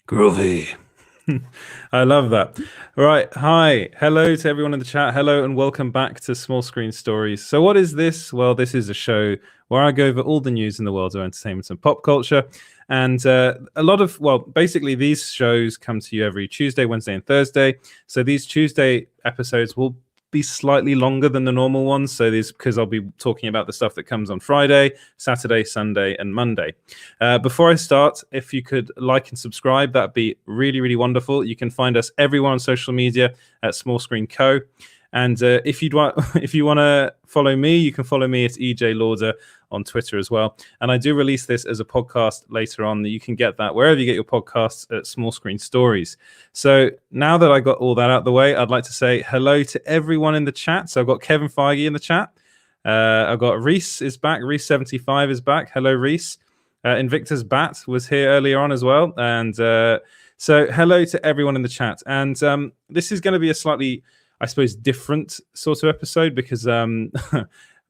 Groovy. I love that. Right. Hi. Hello to everyone in the chat. Hello and welcome back to Small Screen Stories. So what is this? Well, this is a show where I go over all the news in the world of entertainment and pop culture. And basically these shows come to you every Tuesday, Wednesday, and Thursday. So these Tuesday episodes will be slightly longer than the normal ones. So this because I'll be talking about the stuff that comes on Friday, Saturday, Sunday, and Monday. Before I start, if you could like and subscribe, that'd be really, really wonderful. You can find us everywhere on social media at Small Screen Co. And if you want to follow me, you can follow me at EJ Lauder on Twitter as well. And I do release this as a podcast later on. You can get that wherever you get your podcasts at Small Screen Stories. So now that I got all that out of the way, I'd like to say hello to everyone in the chat. So I've got Kevin Feige in the chat. I've got Reese is back. Reese75 is back. Hello, Reese. Invictus Bat was here earlier on as well. And so hello to everyone in the chat. And this is going to be a slightly, I suppose, different sort of episode because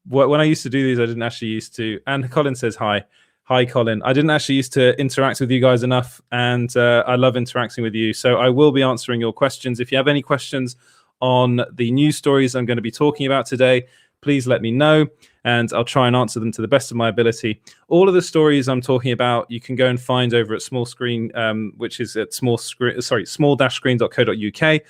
when I used to do these, I didn't actually used to. And Colin says hi. Hi, Colin. I didn't actually used to interact with you guys enough, and I love interacting with you. So I will be answering your questions. If you have any questions on the news stories I'm going to be talking about today, please let me know, and I'll try and answer them to the best of my ability. All of the stories I'm talking about, you can go and find over at Small Screen, which is at small-screen.co.uk.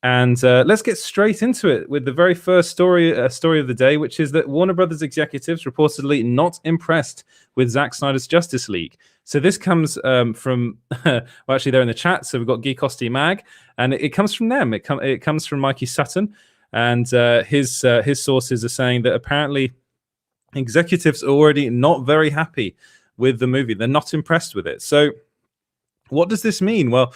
And let's get straight into it with the very first story of the day, which is that Warner Brothers executives reportedly not impressed with Zack Snyder's Justice League. So this comes from, well, actually they're in the chat. So we've got Geekosity Mag, and it comes from them. It comes from Mikey Sutton, and his sources are saying that apparently executives are already not very happy with the movie. They're not impressed with it. So what does this mean? Well,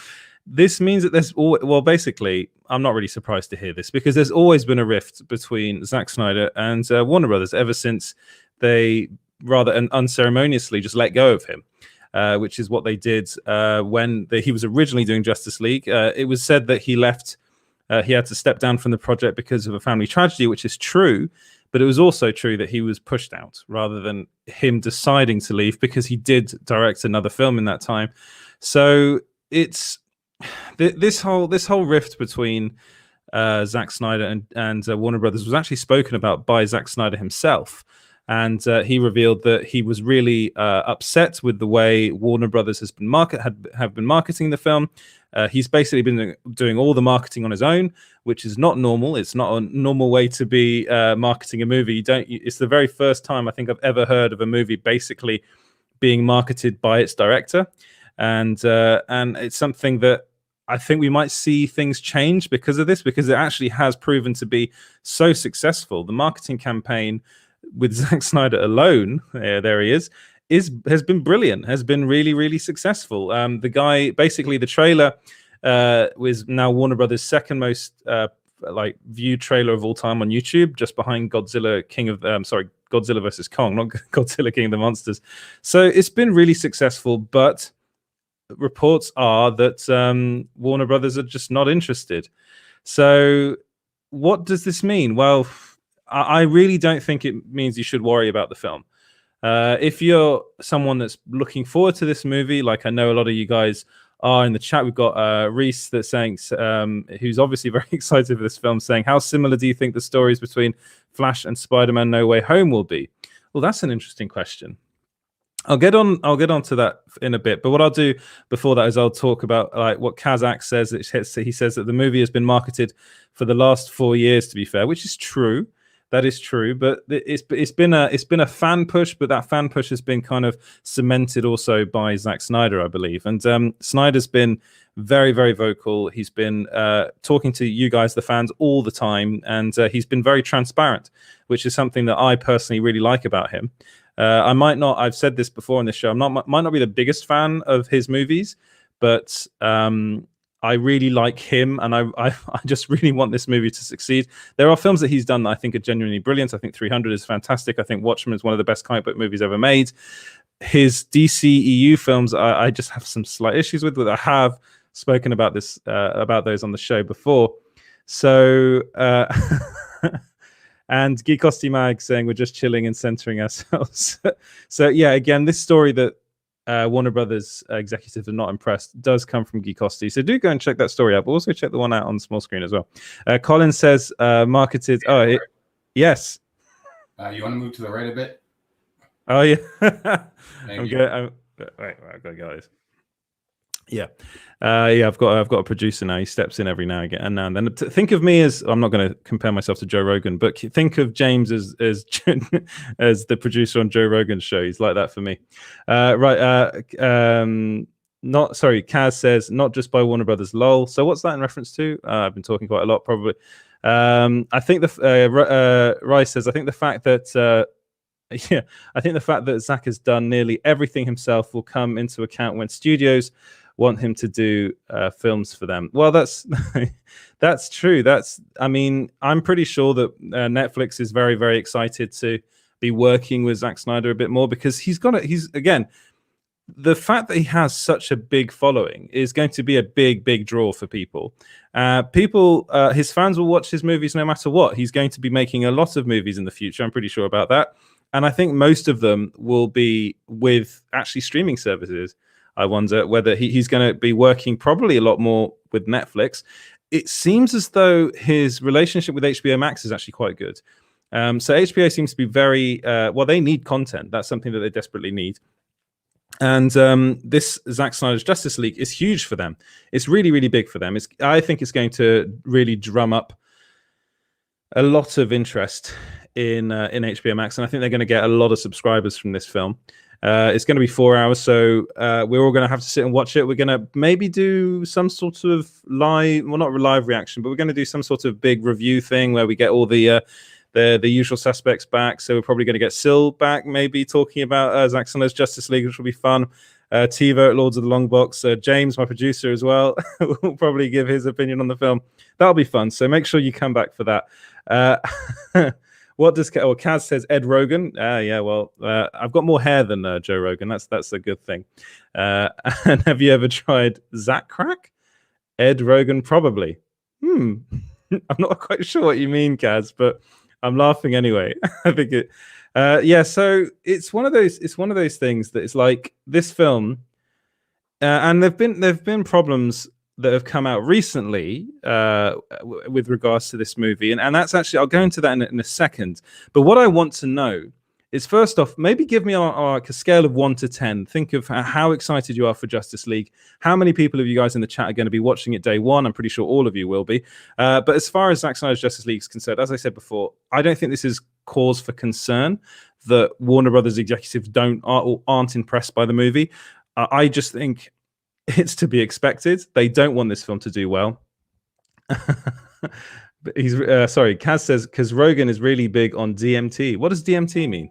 this means that basically, I'm not really surprised to hear this because there's always been a rift between Zack Snyder and Warner Brothers ever since they rather unceremoniously just let go of him, which is what they did when he was originally doing Justice League. It was said that he left, he had to step down from the project because of a family tragedy, which is true, but it was also true that he was pushed out rather than him deciding to leave because he did direct another film in that time. So it's this whole rift between Zack Snyder and Warner Brothers was actually spoken about by Zack Snyder himself, and he revealed that he was really upset with the way Warner Brothers have been marketing the film. He's basically been doing all the marketing on his own, which is not normal. It's not a normal way to be marketing a movie. It's the very first time I think I've ever heard of a movie basically being marketed by its director. And it's something that I think we might see things change because of this, because it actually has proven to be so successful. The marketing campaign with Zack Snyder alone, there he is, has been brilliant, has been really, really successful. The guy, basically the trailer was now Warner Brothers' second most viewed trailer of all time on YouTube, just behind Godzilla versus Kong, not Godzilla King of the Monsters. So it's been really successful, but reports are that Warner Brothers are just not interested. So what does this mean? Well, I really don't think it means you should worry about the film. If you're someone that's looking forward to this movie, like I know a lot of you guys are in the chat, we've got Reese that's saying, who's obviously very excited for this film, saying, how similar do you think the stories between Flash and Spider-Man No Way Home will be? Well, that's an interesting question. I'll get on to that in a bit, but what I'll do before that is I'll talk about like what Kazakh says. He says that the movie has been marketed for the last 4 years, to be fair, which is true. That is true, but it's been a fan push, but that fan push has been kind of cemented also by Zack Snyder, I believe. And Snyder's been very, very vocal. He's been talking to you guys, the fans, all the time, and he's been very transparent, which is something that I personally really like about him. I've said this before on this show, might not be the biggest fan of his movies, but I really like him, and I just really want this movie to succeed. There are films that he's done that I think are genuinely brilliant. I think 300 is fantastic. I think Watchmen is one of the best comic book movies ever made. His DCEU films, I just have some slight issues with, but I have spoken about those on the show before. So, and Geekosity Mag saying we're just chilling and centering ourselves. So yeah, again, this story that Warner Brothers executives are not impressed does come from Guy Costi. So do go and check that story out. But also check the one out on small screen as well. Colin says marketed. Yes. You want to move to the right a bit? Oh yeah. I'm good. Wait, I've got to get this. Yeah, I've got a producer now. He steps in every now and then. Think of me as, I'm not going to compare myself to Joe Rogan, but think of James as as the producer on Joe Rogan's show. He's like that for me. Kaz says not just by Warner Brothers. Lol. So what's that in reference to? I've been talking quite a lot, probably. I think Rice says I think the fact that. I think the fact that Zack has done nearly everything himself will come into account when studios want him to do films for them. Well, that's that's true. I'm pretty sure that Netflix is very, very excited to be working with Zack Snyder a bit more, because he's again, the fact that he has such a big following is going to be a big draw for people. His fans will watch his movies no matter what. He's going to be making a lot of movies in the future. I'm pretty sure about that. And I think most of them will be with actually streaming services. I wonder whether he's going to be working probably a lot more with Netflix. It seems as though his relationship with HBO Max is actually quite good. So HBO seems to be very, they need content. That's something that they desperately need. And this Zack Snyder's Justice League is huge for them. It's really, really big for them. I think it's going to really drum up a lot of interest in HBO Max, and I think they're going to get a lot of subscribers from this film. It's going to be 4 hours, so we're all going to have to sit and watch it. We're going to maybe do some sort of not live reaction, but we're going to do some sort of big review thing where we get all the usual suspects back. So we're probably going to get Sil back, maybe talking about Zack Snyder's Justice League, which will be fun. TiVo at Lords of the Long Box. James, my producer as well, will probably give his opinion on the film. That'll be fun. So make sure you come back for that. What does Kaz says? Ed Rogan. I've got more hair than Joe Rogan. That's a good thing. And have you ever tried Zach Crack? Ed Rogan, probably. I'm not quite sure what you mean, Kaz, but I'm laughing anyway. I think it. So it's one of those things that it's like this film, and there've been problems that have come out recently with regards to this movie, and that's actually, I'll go into that in a second. But what I want to know is, first off, maybe give me a scale of 1 to 10. Think of how excited you are for Justice League. How many people of you guys in the chat are going to be watching it day one? I'm pretty sure all of you will be. But as far as Zack Snyder's Justice League is concerned, as I said before, I don't think this is cause for concern that Warner Brothers executives aren't impressed by the movie. I just think it's to be expected. They don't want this film to do well. But Kaz says, because Rogan is really big on DMT. What does DMT mean?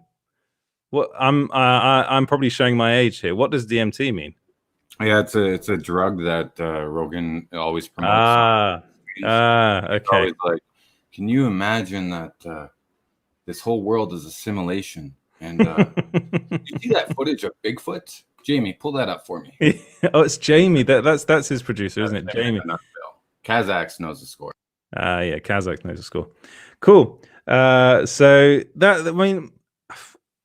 What I'm probably showing my age here. What does DMT mean? Yeah, it's a drug that Rogan always promotes. Okay. Always like, can you imagine that this whole world is a simulation? And you see that footage of Bigfoot? Jamie, pull that up for me. Oh, it's Jamie. That's his producer, isn't it? Jamie. Kazakh knows the score. Kazakh knows the score. Cool. So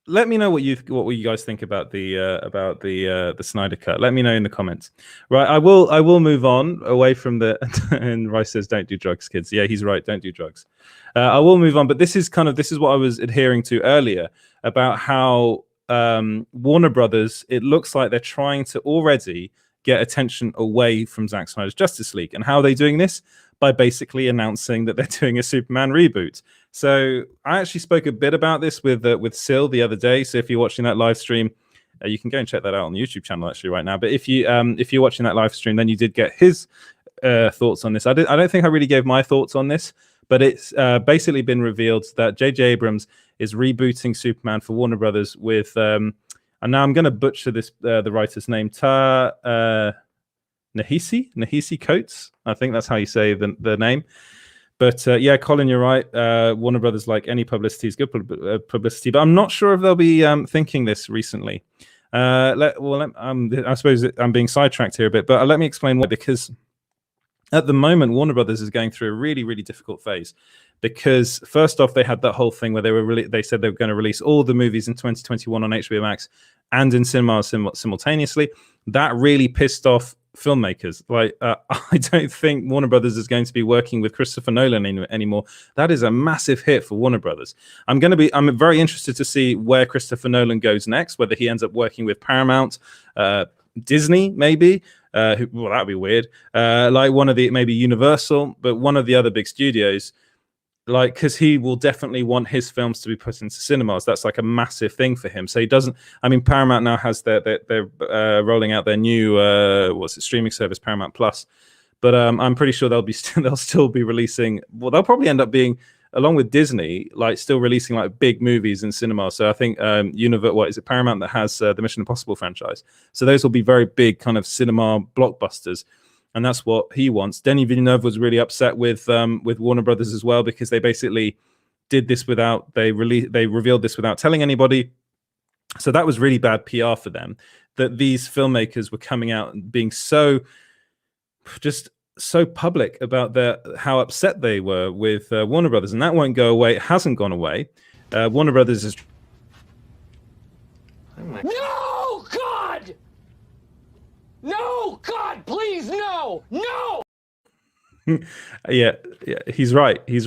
let me know what you guys think about the Snyder cut. Let me know in the comments. Right, I will move on away from the. And Rice says, "Don't do drugs, kids." Yeah, he's right. Don't do drugs. I will move on, but this is what I was adhering to earlier about how Warner Brothers, it looks like they're trying to already get attention away from Zack Snyder's Justice League. And how are they doing this? By basically announcing that they're doing a Superman reboot. So I actually spoke a bit about this with Sil the other day. So if you're watching that live stream, you can go and check that out on the YouTube channel actually right now. But if you're watching that live stream, then you did get his thoughts on this. I don't think I really gave my thoughts on this, but it's basically been revealed that J.J. Abrams is rebooting Superman for Warner Brothers with, and now I'm going to butcher this the writer's name, Nahisi Coates. I think that's how you say the name. But Colin, you're right. Warner Brothers, like any publicity, is good publicity. But I'm not sure if they'll be thinking this recently. I suppose I'm being sidetracked here a bit, but let me explain why. Because at the moment, Warner Brothers is going through a really, really difficult phase. because first off, they had that whole thing where they said they were going to release all the movies in 2021 on HBO Max and in cinemas simultaneously. That really pissed off filmmakers. Like, I don't think Warner Brothers is going to be working with Christopher Nolan anymore. That is a massive hit for Warner Brothers. I'm very interested to see where Christopher Nolan goes next, whether he ends up working with Paramount, Disney, maybe. Well, that'd be weird. Like maybe Universal, but one of the other big studios. Like, because he will definitely want his films to be put into cinemas. That's like a massive thing for him. So he doesn't. I mean, Paramount now has they're rolling out their new streaming service, Paramount Plus. But I'm pretty sure they'll still be releasing. Well, they'll probably end up being, along with Disney, like still releasing like big movies in cinema. So I think Paramount that has the Mission Impossible franchise. So those will be very big kind of cinema blockbusters. And that's what he wants. Denis Villeneuve was really upset with Warner Brothers as well, because they basically did this they revealed this without telling anybody. So that was really bad PR for them, that these filmmakers were coming out and being so public about how upset they were with Warner Brothers, and that won't go away. It hasn't gone away. Warner Brothers is. No, God! No, God, please, no! No! yeah, he's right. It's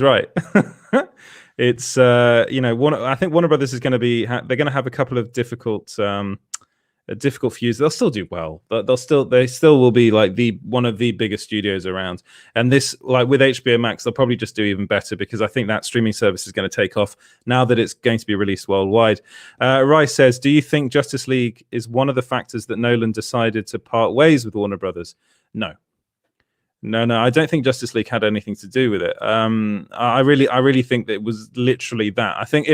I think Warner Brothers is going to be. They're going to have a couple of difficult feuds. They'll still do well. They still will be like one of the biggest studios around. And this, like with HBO Max, they'll probably just do even better, because I think that streaming service is going to take off now that it's going to be released worldwide. Rice says, do you think Justice League is one of the factors that Nolan decided to part ways with Warner Brothers? No, I don't think Justice League had anything to do with it. I really think that it was literally that. I think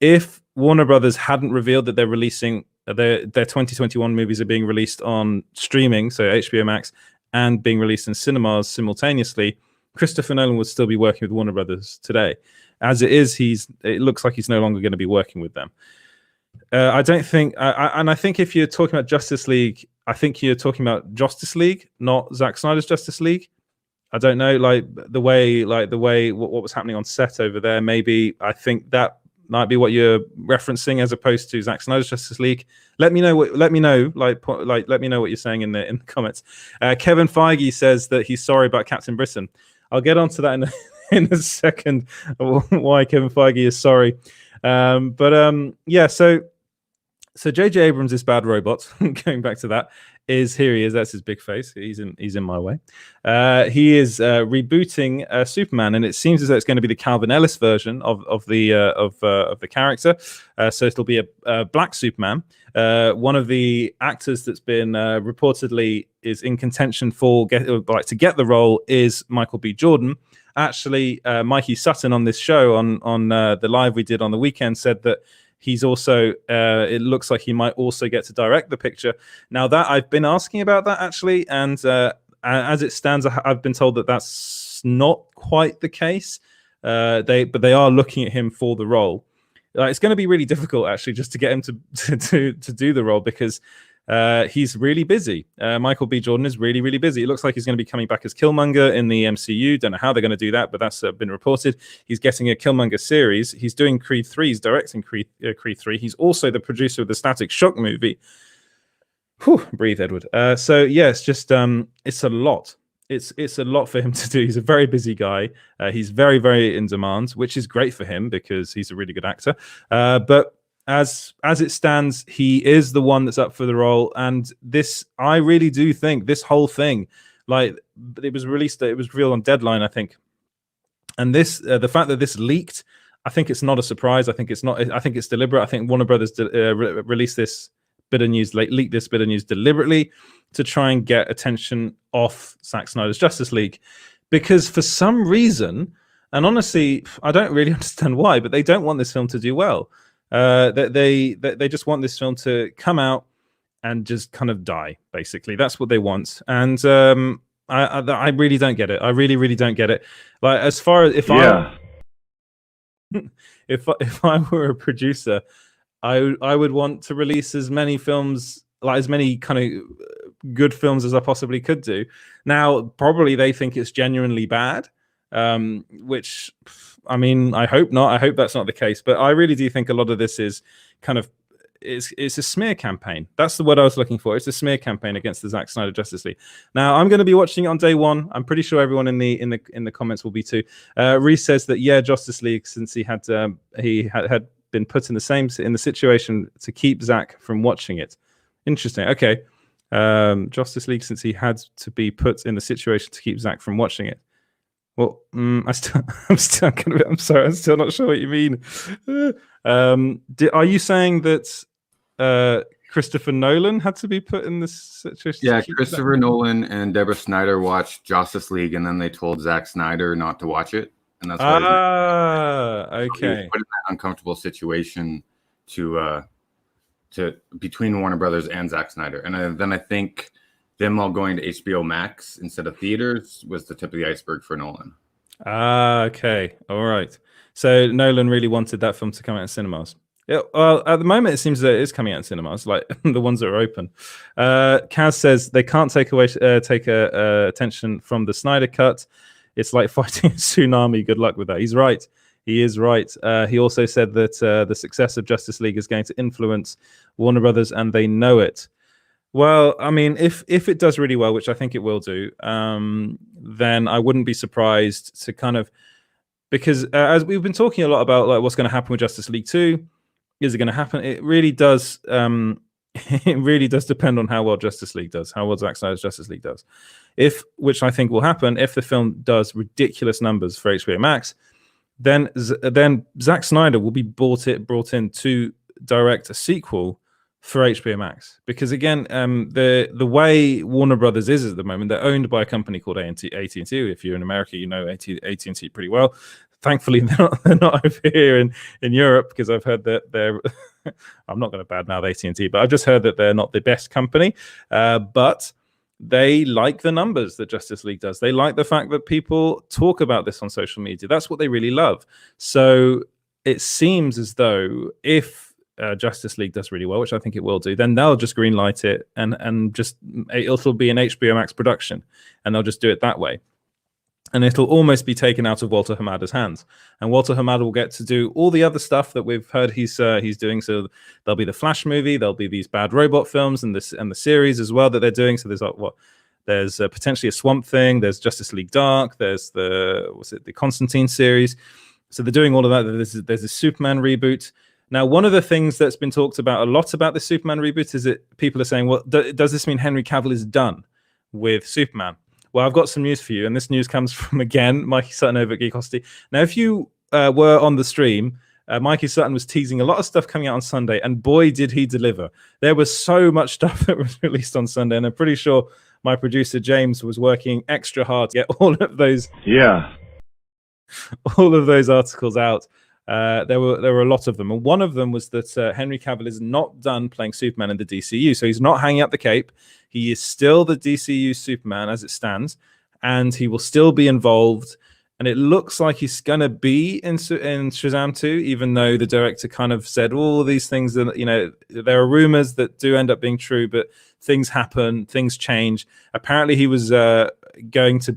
if Warner Brothers hadn't revealed that they're releasing their 2021 movies are being released on streaming, so HBO Max, and being released in cinemas simultaneously, Christopher Nolan would still be working with Warner Brothers today. As it is, it looks like he's no longer going to be working with them. I don't think, and I think if you're talking about Justice League, I think you're talking about Justice League, not Zack Snyder's Justice League. I don't know, like the way what was happening on set over there. Maybe I think that might be what you're referencing, as opposed to Zack Snyder's Justice League. Let me know what you're saying in the comments. Kevin Feige says that he's sorry about Captain Britain. I'll get onto that in a second. Why Kevin Feige is sorry. So J.J. Abrams is Bad Robot. Going back to that, here he is. That's his big face. He's in my way. He is rebooting Superman, and it seems as though it's going to be the Calvin Ellis version of the character. So it'll be a black Superman. One of the actors that's been reportedly is in contention to get the role is Michael B. Jordan. Actually, Mikey Sutton on this show on the live we did on the weekend said that he's also it looks like he might also get to direct the picture. Now, that I've been asking about that, actually, and as it stands, I've been told that that's not quite the case. They are looking at him for the role. It's going to be really difficult, actually, just to get him to do the role, because he's really busy. Michael B. Jordan is really, really busy. It looks like he's going to be coming back as Killmonger in the MCU. Don't know how they're going to do that, but that's been reported. He's getting a Killmonger series. He's doing Creed 3. He's directing Creed 3. He's also the producer of the Static Shock movie. Whew, breathe, Edward. So yeah, it's just it's a lot. It's a lot for him to do. He's a very busy guy. He's very, very in demand, which is great for him because he's a really good actor. But as it stands, he is the one that's up for the role. And this, I really do think this whole thing, like it was revealed on Deadline, I think. And this, the fact that this leaked, I think it's not a surprise. I think it's deliberate. I think Warner Brothers released this bit of news, leaked this bit of news deliberately to try and get attention off Zack Snyder's Justice League, because for some reason, and honestly, I don't really understand why, but they don't want this film to do well. They just want this film to come out and just kind of die. Basically, that's what they want, and I really don't get it. I really, really don't get it. Like, as far as if I were a producer, I would want to release as many films, like as many kind of good films as I possibly could do. Now, probably they think it's genuinely bad, which, I mean, I hope not. I hope that's not the case. But I really do think a lot of this is kind of it's a smear campaign. That's the word I was looking for. It's a smear campaign against the Zack Snyder Justice League. Now, I'm going to be watching it on day one. I'm pretty sure everyone in the comments will be too. Reese says that Justice League, since he had been put in the situation to keep Zack from watching it. Interesting. Okay. Justice League, since he had to be put in the situation to keep Zack from watching it. Well, I'm sorry. I'm still not sure what you mean. Are you saying that Christopher Nolan had to be put in this situation? Yeah, Christopher Nolan and Deborah Snyder watched Justice League, and then they told Zack Snyder not to watch it, and that's why. Okay. He was put in that uncomfortable situation to between Warner Brothers and Zack Snyder, and then I think them all going to HBO Max instead of theaters was the tip of the iceberg for Nolan. Okay. All right. So Nolan really wanted that film to come out in cinemas. Well, at the moment, it seems that it is coming out in cinemas, like the ones that are open. Kaz says they can't take attention from the Snyder cut. It's like fighting a tsunami. Good luck with that. He's right. He is right. He also said that the success of Justice League is going to influence Warner Brothers, and they know it. Well, I mean, if it does really well, which I think it will do, then I wouldn't be surprised to kind of, because as we've been talking a lot about like what's going to happen with Justice League 2, is it going to happen? It really does. It really does depend on how well Justice League does, how well Zack Snyder's Justice League does. Which I think will happen, if the film does ridiculous numbers for HBO Max, then Zack Snyder will be brought in to direct a sequel for HBO Max, because again, the way Warner Brothers is at the moment, they're owned by a company called AT&T. If you're in America, you know AT&T pretty well. Thankfully, they're not over here in Europe, because I've heard that they're. I'm not going to badmouth AT&T, but I've just heard that they're not the best company. But they like the numbers that Justice League does. They like the fact that people talk about this on social media. That's what they really love. So it seems as though if Justice League does really well, which I think it will do, then they'll just greenlight it and just it'll be an HBO Max production, and they'll just do it that way. And it'll almost be taken out of Walter Hamada's hands, and Walter Hamada will get to do all the other stuff that we've heard he's doing. So there'll be the Flash movie, there'll be these Bad Robot films, and the series as well that they're doing. So there's there's potentially a Swamp Thing, there's Justice League Dark, there's the Constantine series. So they're doing all of that. There's a Superman reboot. Now, one of the things that's been talked about a lot about the Superman reboot is that people are saying, well, does this mean Henry Cavill is done with Superman? Well, I've got some news for you, and this news comes from, again, Mikey Sutton over at Geekosity. Now, if you were on the stream, Mikey Sutton was teasing a lot of stuff coming out on Sunday, and boy, did he deliver. There was so much stuff that was released on Sunday, and I'm pretty sure my producer, James, was working extra hard to get all of those articles out. There were a lot of them, and one of them was that Henry Cavill is not done playing Superman in the DCU, so he's not hanging up the cape. He is still the DCU Superman as it stands, and he will still be involved. And it looks like he's gonna be in Shazam 2, even though the director kind of said all these things that there are rumors that do end up being true, but things happen, things change. Apparently, he was going to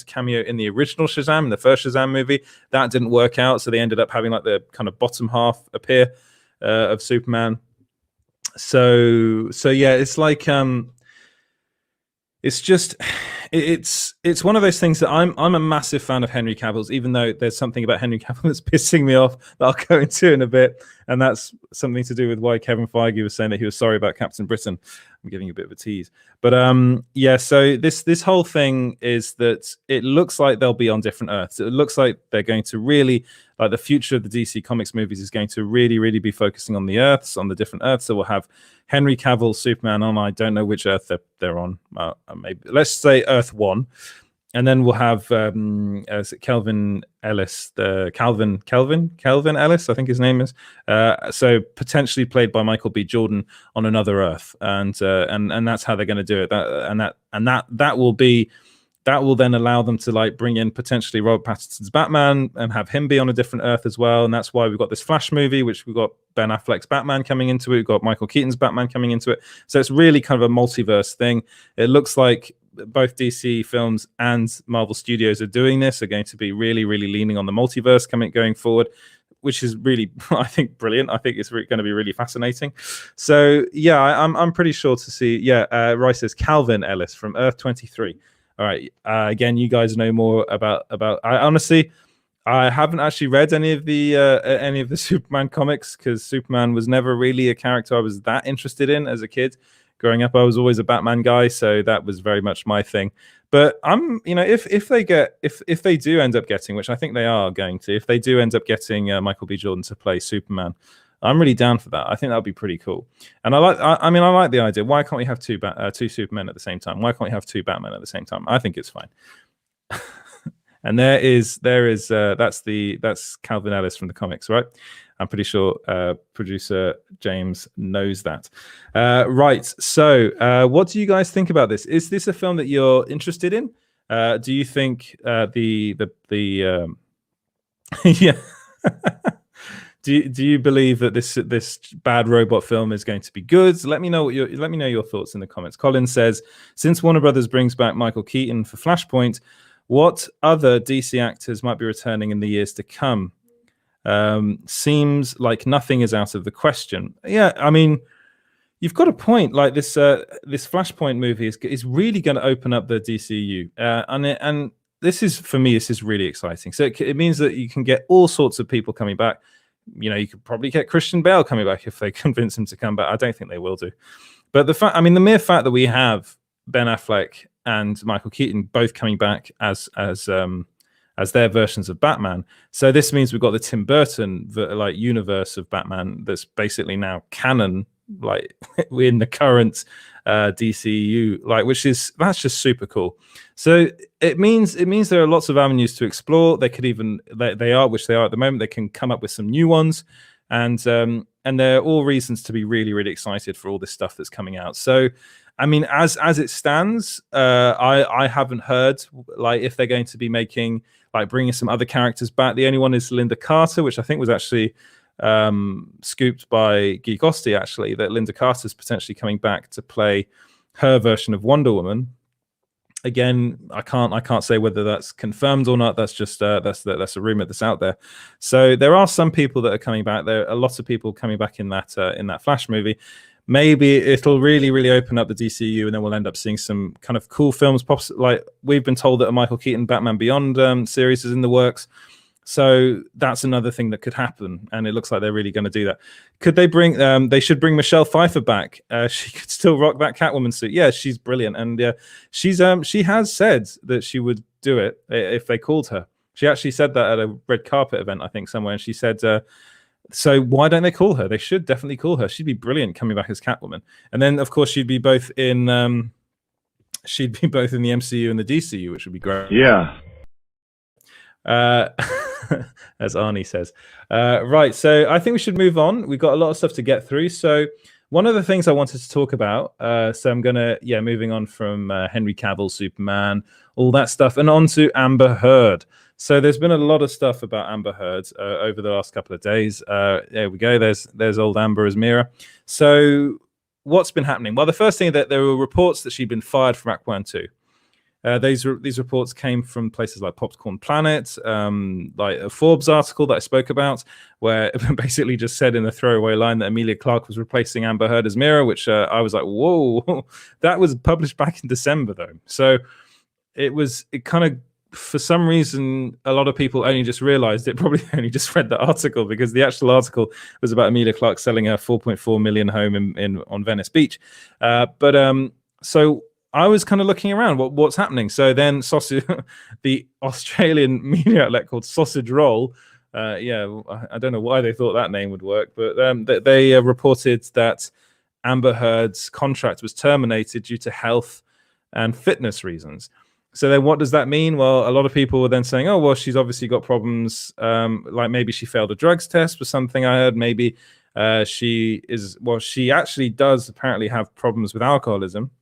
cameo in the original Shazam, in the first Shazam movie. That didn't work out, so they ended up having like the kind of bottom half appear of Superman. So yeah, it's like it's one of those things that I'm a massive fan of Henry Cavill's, even though there's something about Henry Cavill that's pissing me off that I'll go into in a bit, and that's something to do with why Kevin Feige was saying that he was sorry about Captain Britain. I'm giving you a bit of a tease, but yeah. So this whole thing is that it looks like they'll be on different Earths. It looks like they're going to really, like, the future of the DC Comics movies is going to really, really be focusing on the Earths, on the different Earths. So we'll have Henry Cavill, Superman on, I don't know which Earth they're on. Maybe let's say Earth 1, and then we'll have Kelvin Ellis, Calvin Ellis, I think his name is. So potentially played by Michael B. Jordan on another Earth, and that's how they're going to do it. That will then allow them to like bring in potentially Robert Pattinson's Batman and have him be on a different Earth as well. And that's why we've got this Flash movie, which we've got Ben Affleck's Batman coming into it. We've got Michael Keaton's Batman coming into it. So it's really kind of a multiverse thing. It looks like both DC films and Marvel Studios are doing this, are going to be really, really leaning on the multiverse going forward, which is really, I think, brilliant. I think it's going to be really fascinating. So yeah, I'm pretty sure to see. Yeah, Rice says Calvin Ellis from Earth 23. All right. Again, you guys know more about. I honestly, I haven't actually read any of the Superman comics, because Superman was never really a character I was that interested in as a kid. Growing up, I was always a Batman guy, so that was very much my thing. But I'm, if they do end up getting, which I think they are going to, if they do end up getting Michael B. Jordan to play Superman, I'm really down for that. I think that would be pretty cool. And I like the idea. Why can't we have two Supermen at the same time? Why can't we have two Batmen at the same time? I think it's fine. And that's Calvin Ellis from the comics, right? I'm pretty sure producer James knows that. Right. So what do you guys think about this? Is this a film that you're interested in? Do you think yeah. Do you believe that this bad robot film is going to be good? Let me know your thoughts in the comments. Colin says, since Warner Brothers brings back Michael Keaton for Flashpoint, what other DC actors might be returning in the years to come? Seems like nothing is out of the question. Yeah, I mean, you've got a point. Like this Flashpoint movie is really going to open up the DCU, and this is really exciting. So it means that you can get all sorts of people coming back. You could probably get Christian Bale coming back if they convince him to come back. I don't think they will do, but the mere fact that we have Ben Affleck and Michael Keaton both coming back as their versions of Batman. So this means we've got the Tim Burton universe of Batman that's basically now canon, like in the current DCU, that's just super cool. So it means there are lots of avenues to explore. They could even they are at the moment. They can come up with some new ones, and they're all reasons to be really, really excited for all this stuff that's coming out. So I mean, as it stands, I haven't heard if they're going to be making bringing some other characters back. The only one is Linda Carter, which I think was actually scooped by Guy Gosti, actually, that Linda Carter is potentially coming back to play her version of Wonder Woman. Again, I can't say whether that's confirmed or not. That's just that's a rumor that's out there. So there are some people that are coming back. There are a lot of people coming back in that Flash movie. Maybe it'll really, really open up the DCU, and then we'll end up seeing some kind of cool films. Like we've been told that a Michael Keaton Batman Beyond series is in the works. So that's another thing that could happen, and it looks like they're really going to do that. Could they bring? They should bring Michelle Pfeiffer back. She could still rock that Catwoman suit. Yeah, she's brilliant, and she has said that she would do it if they called her. She actually said that at a red carpet event, I think, somewhere, and she said. So why don't they call her? They should definitely call her. She'd be brilliant coming back as Catwoman. And then, of course, she'd be both in the MCU and the DCU, which would be great. Yeah. As Arnie says. Right. So I think we should move on. We've got a lot of stuff to get through. So one of the things I wanted to talk about. So I'm gonna moving on from Henry Cavill, Superman, all that stuff, and on to Amber Heard. So there's been a lot of stuff about Amber Heard over the last couple of days. There we go. There's old Amber as Mira. So what's been happening? Well, the first thing that there were reports that she'd been fired from Aquaman 2. These reports came from places like Popcorn Planet, like a Forbes article that I spoke about, where it basically just said in a throwaway line that Emilia Clarke was replacing Amber Heard as Mira, which I was like, whoa. That was published back in December, though. So it kind of, for some reason, a lot of people only just realized it, probably only just read the article, because the actual article was about Emilia Clarke selling her 4.4 million home on Venice Beach. So I was kind of looking around what's happening. So then the Australian media outlet called Sausage Roll, I don't know why they thought that name would work, but they reported that Amber Heard's contract was terminated due to health and fitness reasons. So then what does that mean? Well, a lot of people were then saying, oh, well, she's obviously got problems. Like maybe she failed a drugs test was something I heard. Maybe she actually does apparently have problems with alcoholism,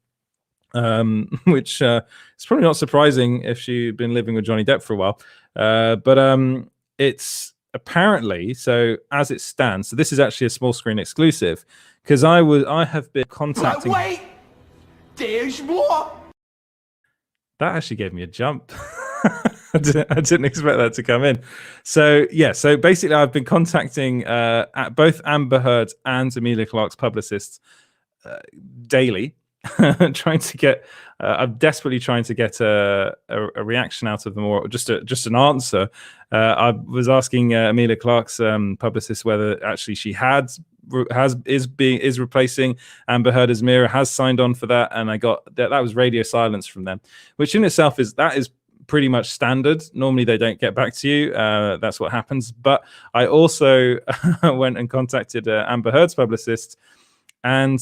which is probably not surprising if she'd been living with Johnny Depp for a while. But it's apparently, so as it stands, so this is actually a small screen exclusive, because I have been contacting... Wait! There's more! That actually gave me a jump. I didn't expect that to come in. So yeah, so basically I've been contacting at both Amber Heard and Emilia Clarke's publicists daily, trying to get I'm desperately trying to get a reaction out of them, or just an answer. I was asking Emilia Clarke's publicist whether actually she is replacing Amber Heard as Mira, has signed on for that, and I got that was radio silence from them, which in itself is pretty much standard. Normally they don't get back to you. That's what happens. But I also went and contacted Amber Heard's publicist. And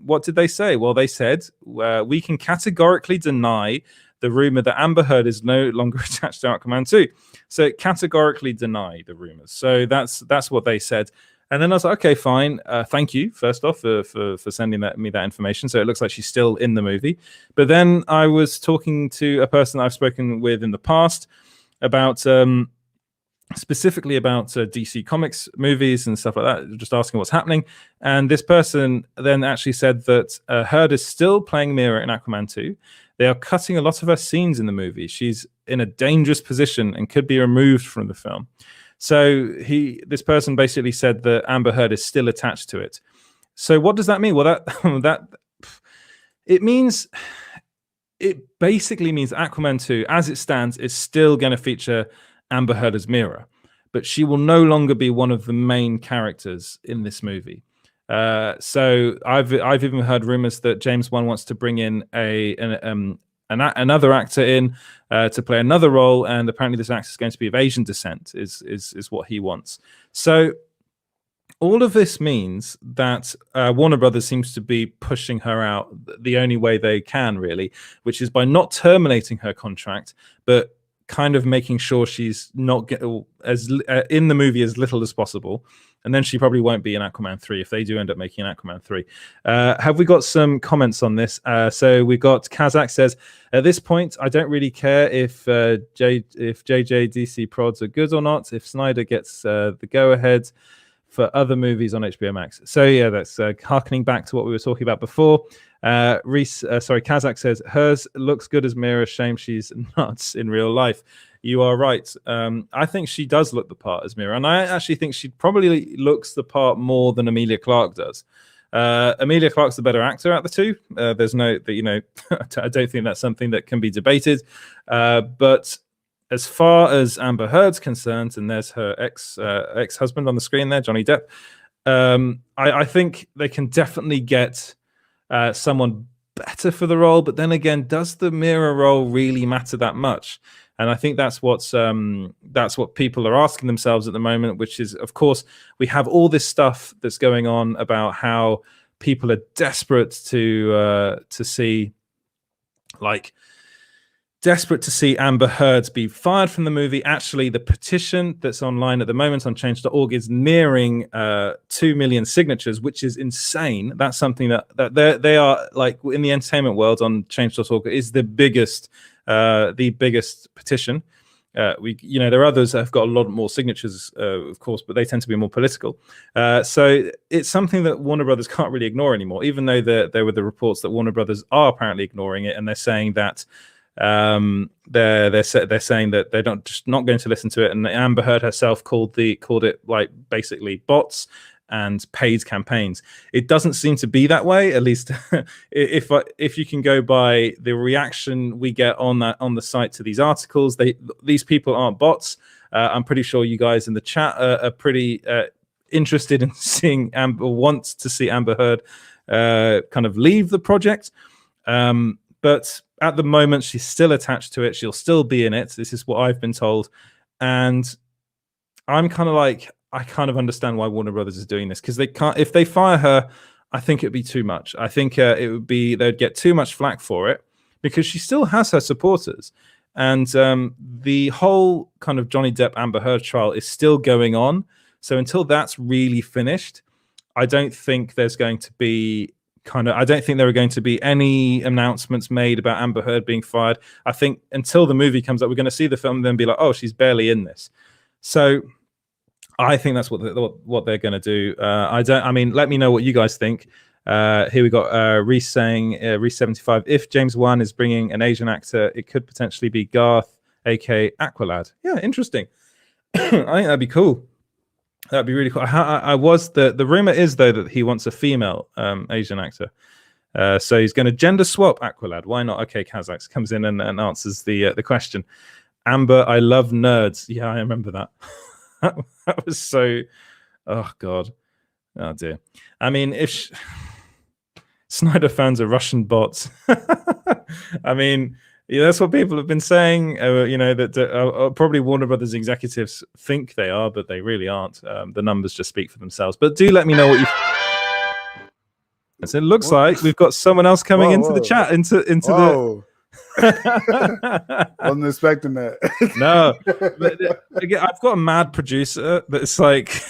what did they say? Well, they said, we can categorically deny the rumor that Amber Heard is no longer attached to Aquaman 2. So categorically deny the rumors. So that's what they said. And then I was like, okay, fine. Thank you, first off, for sending me that information. So it looks like she's still in the movie. But then I was talking to a person I've spoken with in the past about... specifically about DC Comics movies and stuff like that, just asking what's happening. And this person then actually said that Heard is still playing Mira in Aquaman 2. They are cutting a lot of her scenes in the movie. She's in a dangerous position and could be removed from the film. So this person basically said that Amber Heard is still attached to it. So what does that mean? Well, it basically means Aquaman 2, as it stands, is still going to feature Amber Heard as Mira, but she will no longer be one of the main characters in this movie. So I've even heard rumors that James Wan wants to bring in another actor in to play another role, and apparently this actor is going to be of Asian descent. Is what he wants. So all of this means that Warner Brothers seems to be pushing her out the only way they can, really, which is by not terminating her contract, but kind of making sure she's not in the movie as little as possible. And then she probably won't be in Aquaman 3 if they do end up making an Aquaman 3. Have we got some comments on this? So we've got Kazakh says, at this point, I don't really care if JJDC prods are good or not, if Snyder gets the go-ahead for other movies on HBO Max. So yeah, that's harkening back to what we were talking about before. Kazakh says, hers looks good as Mira. Shame she's nuts in real life. You are right. I think she does look the part as Mira, and I actually think she probably looks the part more than Emilia Clarke does. Emilia Clarke's the better actor out of the two. There's no, I don't think that's something that can be debated. But as far as Amber Heard's concerned, and there's her ex-husband on the screen there, Johnny Depp, I think they can definitely get someone better for the role. But then again, does the Mira role really matter that much? And I think that's what people are asking themselves at the moment, which is, of course, we have all this stuff that's going on about how people are desperate to see Amber Heard be fired from the movie. Actually, the petition that's online at the moment on change.org is nearing 2 million signatures, which is insane. That's something that they are, like, in the entertainment world on change.org is the biggest petition. There are others that have got a lot more signatures, of course, but they tend to be more political. So it's something that Warner Brothers can't really ignore anymore, even though there were the reports that Warner Brothers are apparently ignoring it, and they're saying that they're saying that they're not going to listen to it. And Amber Heard herself called it like basically bots and paid campaigns. It doesn't seem to be that way, at least if you can go by the reaction we get on the site to these articles. These people aren't bots. I'm pretty sure you guys in the chat are pretty interested in seeing want to see Amber Heard kind of leave the project. But at the moment, she's still attached to it. She'll still be in it. This is what I've been told. And I'm kind of like, I kind of understand why Warner Brothers is doing this, because they can't. If they fire her, I think it'd be too much. I think they'd get too much flack for it, because she still has her supporters, and the whole kind of Johnny Depp Amber Heard trial is still going on. So until that's really finished, I don't think there's going to be I don't think there are going to be any announcements made about Amber Heard being fired. I think until the movie comes up, we're going to see the film and then be like, oh, she's barely in this. So I think that's what they're going to do. Let me know what you guys think. Here we got Reese saying, Reese 75, if James Wan is bringing an Asian actor, it could potentially be Garth, aka Aqualad. Yeah, interesting. I think that'd be cool. That'd be really cool. The rumor is though that he wants a female Asian actor. So he's going to gender swap Aqualad. Why not? Okay, Kazakhs comes in and answers the question. Amber, I love nerds. Yeah, I remember that. That was so. Oh God. Oh dear. I mean, if Snyder fans are Russian bots, I mean, yeah, that's what people have been saying. That probably Warner Brothers executives think they are, but they really aren't. The numbers just speak for themselves. But do let me know what you. So it looks like we've got someone else coming into the chat. Into the. Wasn't expecting that. No, but again, I've got a mad producer that's like.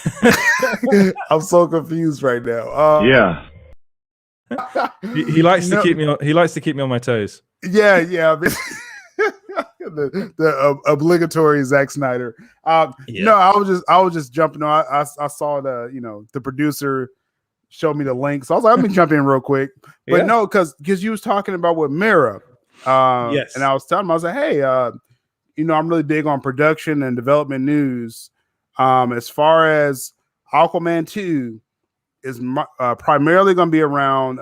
I'm so confused right now. Yeah. He likes to keep me on. He likes to keep me on my toes. Yeah. I mean, the obligatory Zack Snyder. No, I was just jumping on. I saw the producer showed me the link, so I was like, let me jump in real quick. But no, because you was talking about with Mira. Yes. And I was telling him, I was like, hey, I'm really big on production and development news. As far as Aquaman 2 is primarily going to be around,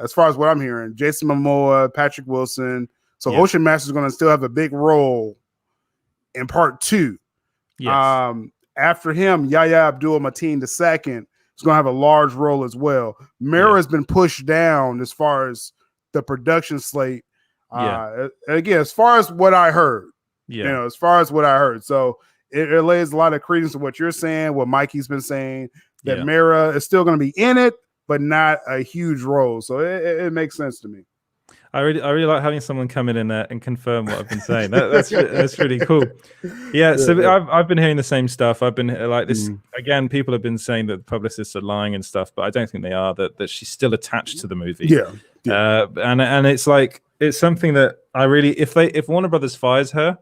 as far as what I'm hearing, Jason Momoa, Patrick Wilson. So Ocean Master is going to still have a big role in part 2. Yes. After him, Yahya Abdul-Mateen II is going to have a large role as well. Mira has been pushed down as far as the production slate. Again, as far as what I heard, so it lays a lot of credence to what you're saying, what Mikey's been saying, that Mira is still going to be in it, but not a huge role. So it makes sense to me. I really like having someone come in there and confirm what I've been saying. That's really cool. Yeah. So I've been hearing the same stuff. I've been like this again. People have been saying that the publicists are lying and stuff, but I don't think they are. That she's still attached to the movie. Yeah. And it's like it's something that I really if Warner Brothers fires her.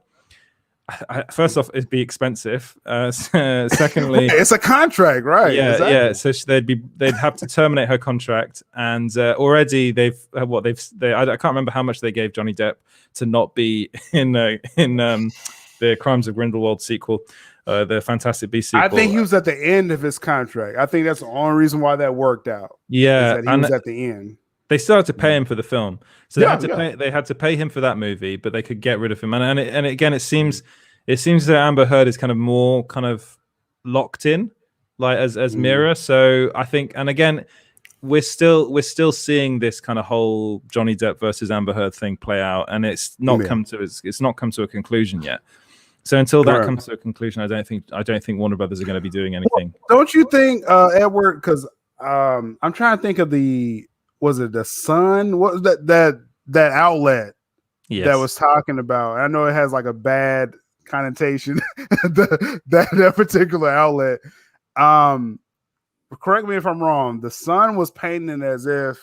First off, it'd be expensive. Secondly, it's a contract, right? Yeah, exactly. yeah. So they'd have to terminate her contract, and already I can't remember how much they gave Johnny Depp to not be in the Crimes of Grindelwald sequel, the Fantastic Beasts sequel. I think he was at the end of his contract. I think that's the only reason why that worked out. Yeah, he was at the end. They still had to pay him for the film, so they had to pay him for that movie, but they could get rid of him. And again, it seems that Amber Heard is kind of more kind of locked in, like as Mira. So I think, and again, we're still seeing this kind of whole Johnny Depp versus Amber Heard thing play out, and it's not come to a conclusion yet. So until that comes to a conclusion, I don't think Warner Brothers are going to be doing anything. Well, don't you think, Edward? Because I'm trying to think of was it the Sun? What was that outlet that was talking about? I know it has like a bad connotation. that particular outlet. Correct me if I'm wrong. The Sun was painting it as if,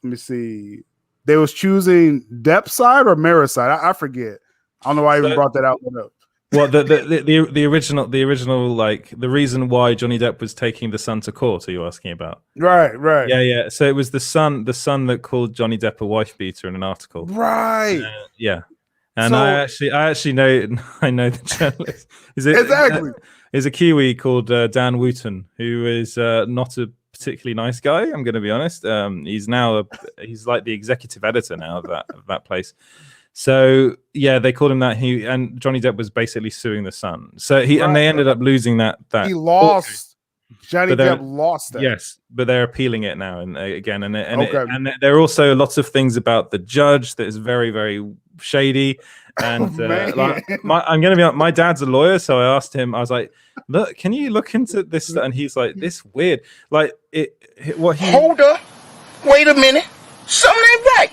let me see, they was choosing Depp's side or Mira's side. I forget. I don't know why I even brought that outlet up. Well, the original, like the reason why Johnny Depp was taking the Sun to court. Are you asking about? Right. Yeah. So it was the Sun that called Johnny Depp a wife beater in an article. Right. Yeah. And I actually know the journalist. Exactly. Is a Kiwi called Dan Wooten, who is not a particularly nice guy. I'm going to be honest. He's he's like the executive editor now of that place. So yeah, they called him that. And Johnny Depp was basically suing the Sun. So and they ended up losing that. He lost. Johnny Depp lost that. Yes, but they're appealing it now and again. And there are also lots of things about the judge that is very, very shady. And I'm going to be honest, my dad's a lawyer, so I asked him. I was like, "Look, can you look into this?" And he's like, "This weird, like Hold up, wait a minute, something ain't right."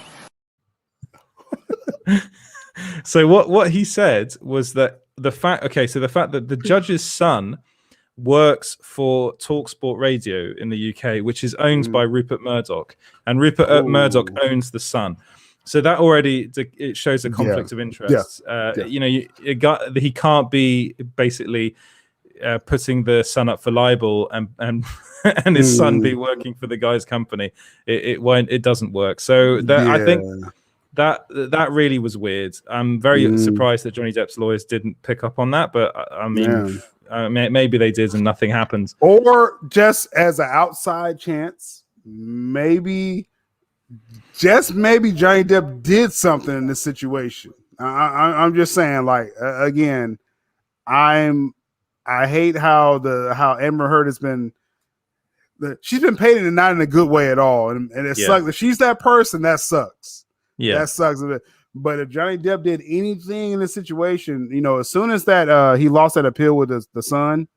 So what he said was that the fact that the judge's son works for TalkSport Radio in the UK, which is owned by Rupert Murdoch, and Rupert Murdoch owns the Sun. So that already it shows a conflict of interest. He can't be basically putting the son up for libel and and his son be working for the guy's company. It doesn't work. So I think that really was weird. I'm very surprised that Johnny Depp's lawyers didn't pick up on that, but I mean, maybe they did and nothing happened. Or just as an outside chance, maybe Johnny Depp did something in this situation. I'm just saying, like, again, I hate how Amber Heard has been. She's been painted and not in a good way at all, and it sucks. If she's that person, that sucks. Yeah, that sucks. But if Johnny Depp did anything in this situation, you know, as soon as that he lost that appeal with the son,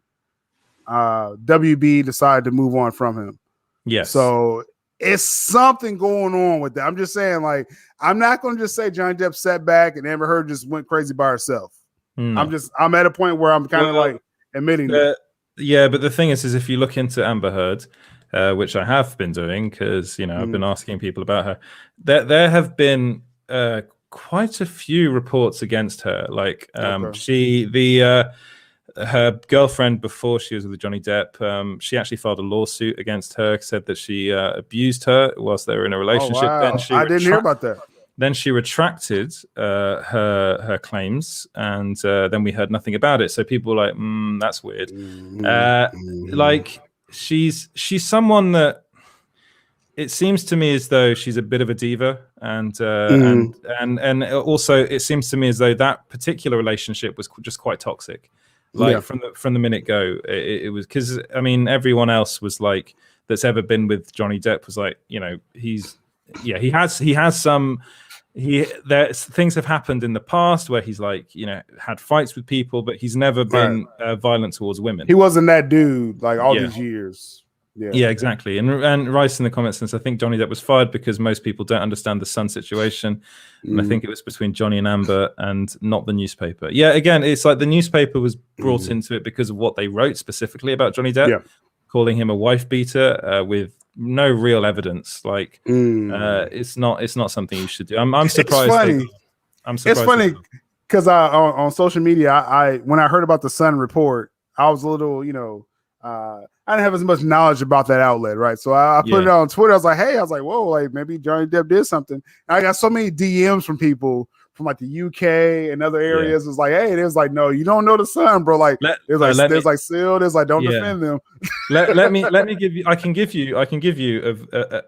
WB decided to move on from him. Yes. So it's something going on with that. I'm just saying, like, I'm not going to just say Johnny Depp sat back and Amber Heard just went crazy by herself. I'm at a point where I'm kind of like admitting that. Yeah, but the thing is if you look into Amber Heard, which I have been doing because, you know, I've been asking people about her, there have been quite a few reports against her. Like her girlfriend before she was with Johnny Depp, she actually filed a lawsuit against her, said that she abused her whilst they were in a relationship. Oh, wow. I didn't hear about that. Then she retracted her claims, and then we heard nothing about it. So people were like, that's weird. Like she's someone that it seems to me as though she's a bit of a diva, and also it seems to me as though that particular relationship was just quite toxic. Like from the minute go, it was, because I mean everyone else was like, that's ever been with Johnny Depp was like, you know, he has some. Things have happened in the past where he's like, you know, had fights with people, but he's never been violent towards women. He wasn't that dude like all these years. Yeah, exactly. And Rice in the comments says, I think Johnny Depp was fired because most people don't understand the son situation. And I think it was between Johnny and Amber and not the newspaper. Yeah, again, it's like the newspaper was brought into it because of what they wrote specifically about Johnny Depp, calling him a wife beater with no real evidence. Like it's not something you should do. I'm surprised. It's funny because on social media, I when I heard about the Sun report, I was a little, you know, I didn't have as much knowledge about that outlet, right? So I put it on Twitter. I was like, whoa, like maybe Johnny Depp did something. And I got so many DMs from people from like the UK and other areas. It's like, hey, it was like, no, you don't know the Sun, bro. Like there's like Seal, there's like don't defend them. let me give you. I can give you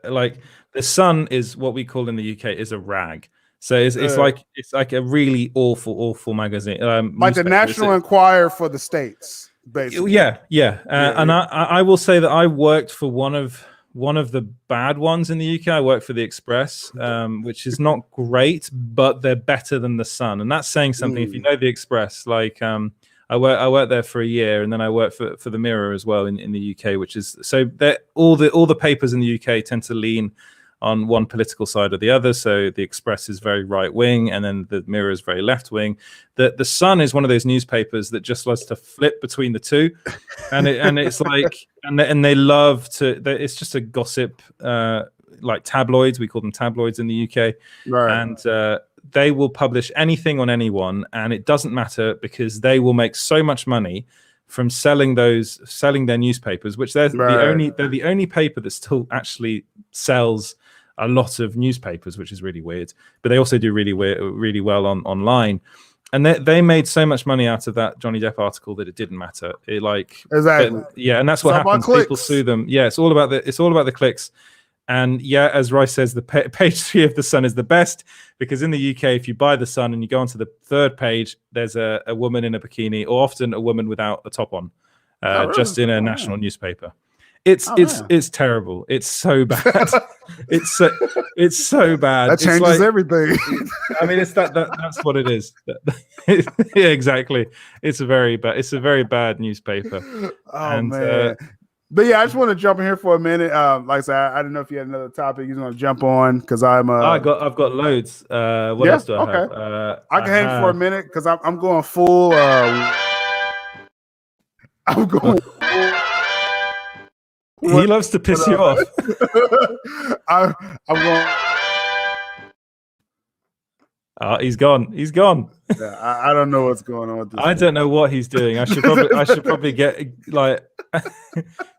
like the Sun is what we call in the UK is a rag. So it's like a really awful magazine, like the National Enquirer for the States. Basically. And I will say that I worked for one of the bad ones in the UK. I worked for the Express, which is not great, but they're better than the Sun, and that's saying something. If you know the Express, like I worked there for a year, and then I worked for the Mirror as well in the UK, which is so that all the papers in the UK tend to lean on one political side or the other. So the Express is very right wing, and then the Mirror is very left wing. The Sun is one of those newspapers that just loves to flip between the two, and it's like, and they love to. It's just a gossip, like tabloids. We call them tabloids in the UK, right? And they will publish anything on anyone, and it doesn't matter because they will make so much money from selling their newspapers, which they're the only paper that still actually sells a lot of newspapers, which is really weird. But they also do really well online. And they made so much money out of that Johnny Depp article that it didn't matter. It exactly. And that's what happens. People sue them. Yeah, it's all about the clicks. And yeah, as Rice says, the page 3 of the Sun is the best because in the UK, if you buy the Sun and you go onto the third page, there's a woman in a bikini, or often a woman without a top on, just in a national newspaper. It's terrible. It's so bad. it's so bad. That changes everything. I mean, that's what it is. Yeah, exactly. It's a very bad newspaper. Oh, man. But yeah, I just want to jump in here for a minute. Like I said, I didn't know if you had another topic you want to jump on because I've got loads. What else do I have? I can hang for a minute because I'm going full. I'm going. He loves to piss you off. I'm going. He's gone. He's gone. Yeah, I don't know what's going on with this. I don't know what he's doing. I should probably get like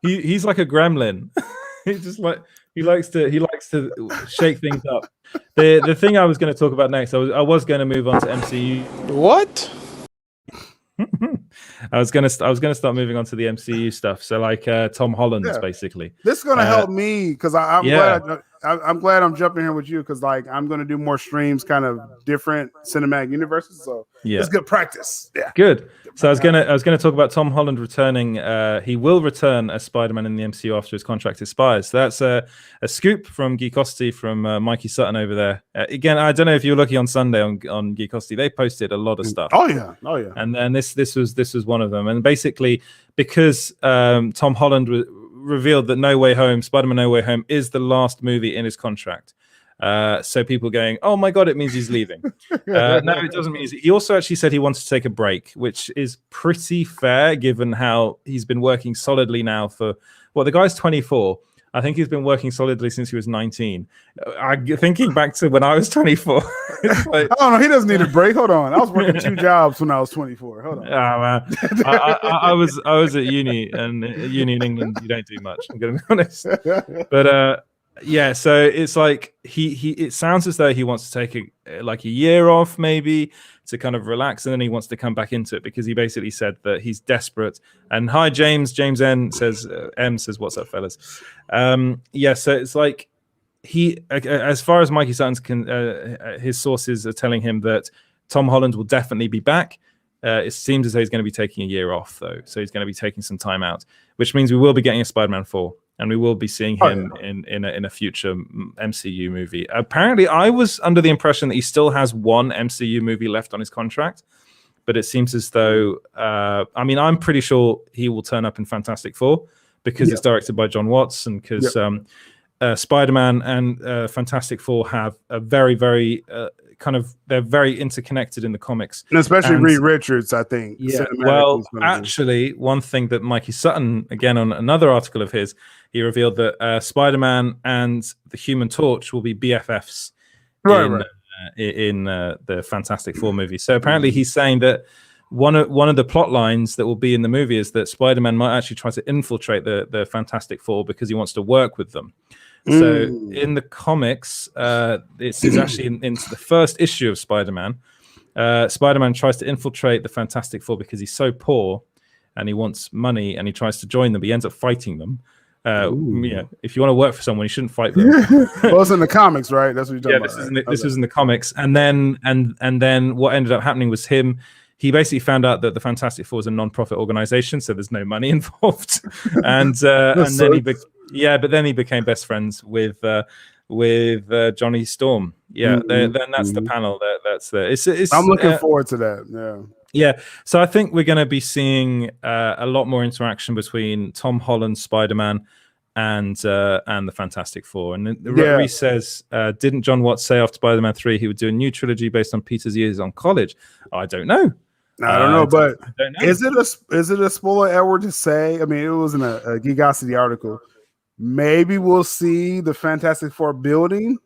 he's like a gremlin. He's just like he likes to shake things up. The thing I was going to talk about next, I was going to move on to MCU. What? I was gonna start moving on to the MCU stuff. So like Tom Holland's basically. This is gonna help me because I'm glad I'm jumping here with you because like I'm gonna do more streams, kind of different cinematic universes. So it's good practice. Yeah, good. So I was gonna talk about Tom Holland returning. He will return as Spider-Man in the MCU after his contract expires. So that's a scoop from Geekosity from Mikey Sutton over there. Again, I don't know if you were lucky on Sunday on Geekosity. They posted a lot of stuff. Oh yeah. And then this was one of them. And basically, because Tom Holland revealed that No Way Home, Spider-Man No Way Home, is the last movie in his contract. So people going, oh my God, it means he's leaving. No, it doesn't mean he also actually said he wants to take a break, which is pretty fair given how he's been working solidly now for, the guy's 24. I think he's been working solidly since he was 19. Thinking back to when I was 24. Like, I don't know. He doesn't need a break. Hold on. I was working 2 jobs when I was 24. Hold on. Man. I was at uni, and uni in England, you don't do much. I'm going to be honest. But yeah, so it's like it sounds as though he wants to take a year off maybe to kind of relax, and then he wants to come back into it because he basically said that he's desperate. And hi, James M says, what's up, fellas? Yeah, so it's like he, as far as Mikey Sutton's his sources are telling him that Tom Holland will definitely be back. It seems as though he's going to be taking a year off, though. So he's going to be taking some time out, which means we will be getting a Spider-Man 4, and we will be seeing him in a future MCU movie. Apparently, I was under the impression that he still has one MCU movie left on his contract, but it seems as though, I'm pretty sure he will turn up in Fantastic Four because it's directed by John Watts, and because Spider-Man and Fantastic Four have a very, very they're very interconnected in the comics, and especially Reed Richards, I think. Yeah. Well, actually, one thing that Mikey Sutton, again on another article of his, he revealed that Spider-Man and the Human Torch will be BFFs in the Fantastic Four movie. So apparently, he's saying that one of the plot lines that will be in the movie is that Spider-Man might actually try to infiltrate the Fantastic Four because he wants to work with them. So in the comics, this is actually into the first issue of Spider-Man. Spider-Man tries to infiltrate the Fantastic Four because he's so poor and he wants money, and he tries to join them, but he ends up fighting them. If you want to work for someone, you shouldn't fight them. Well, it's in the comics, right? That's what you're talking about. This was in the comics. And then what ended up happening was he basically found out that the Fantastic Four is a non-profit organization, so there's no money involved. And then he became best friends with Johnny Storm. Yeah, then that's the panel. That's the. I'm looking forward to that. Yeah. So I think we're going to be seeing a lot more interaction between Tom Holland, Spider-Man, and the Fantastic Four. And Reese says, didn't John Watts say after Spider-Man 3 he would do a new trilogy based on Peter's years on college? I don't know. I don't know, but is it a spoiler, Edward, to say? I mean, it was in a Geekosity article. Maybe we'll see the Fantastic Four building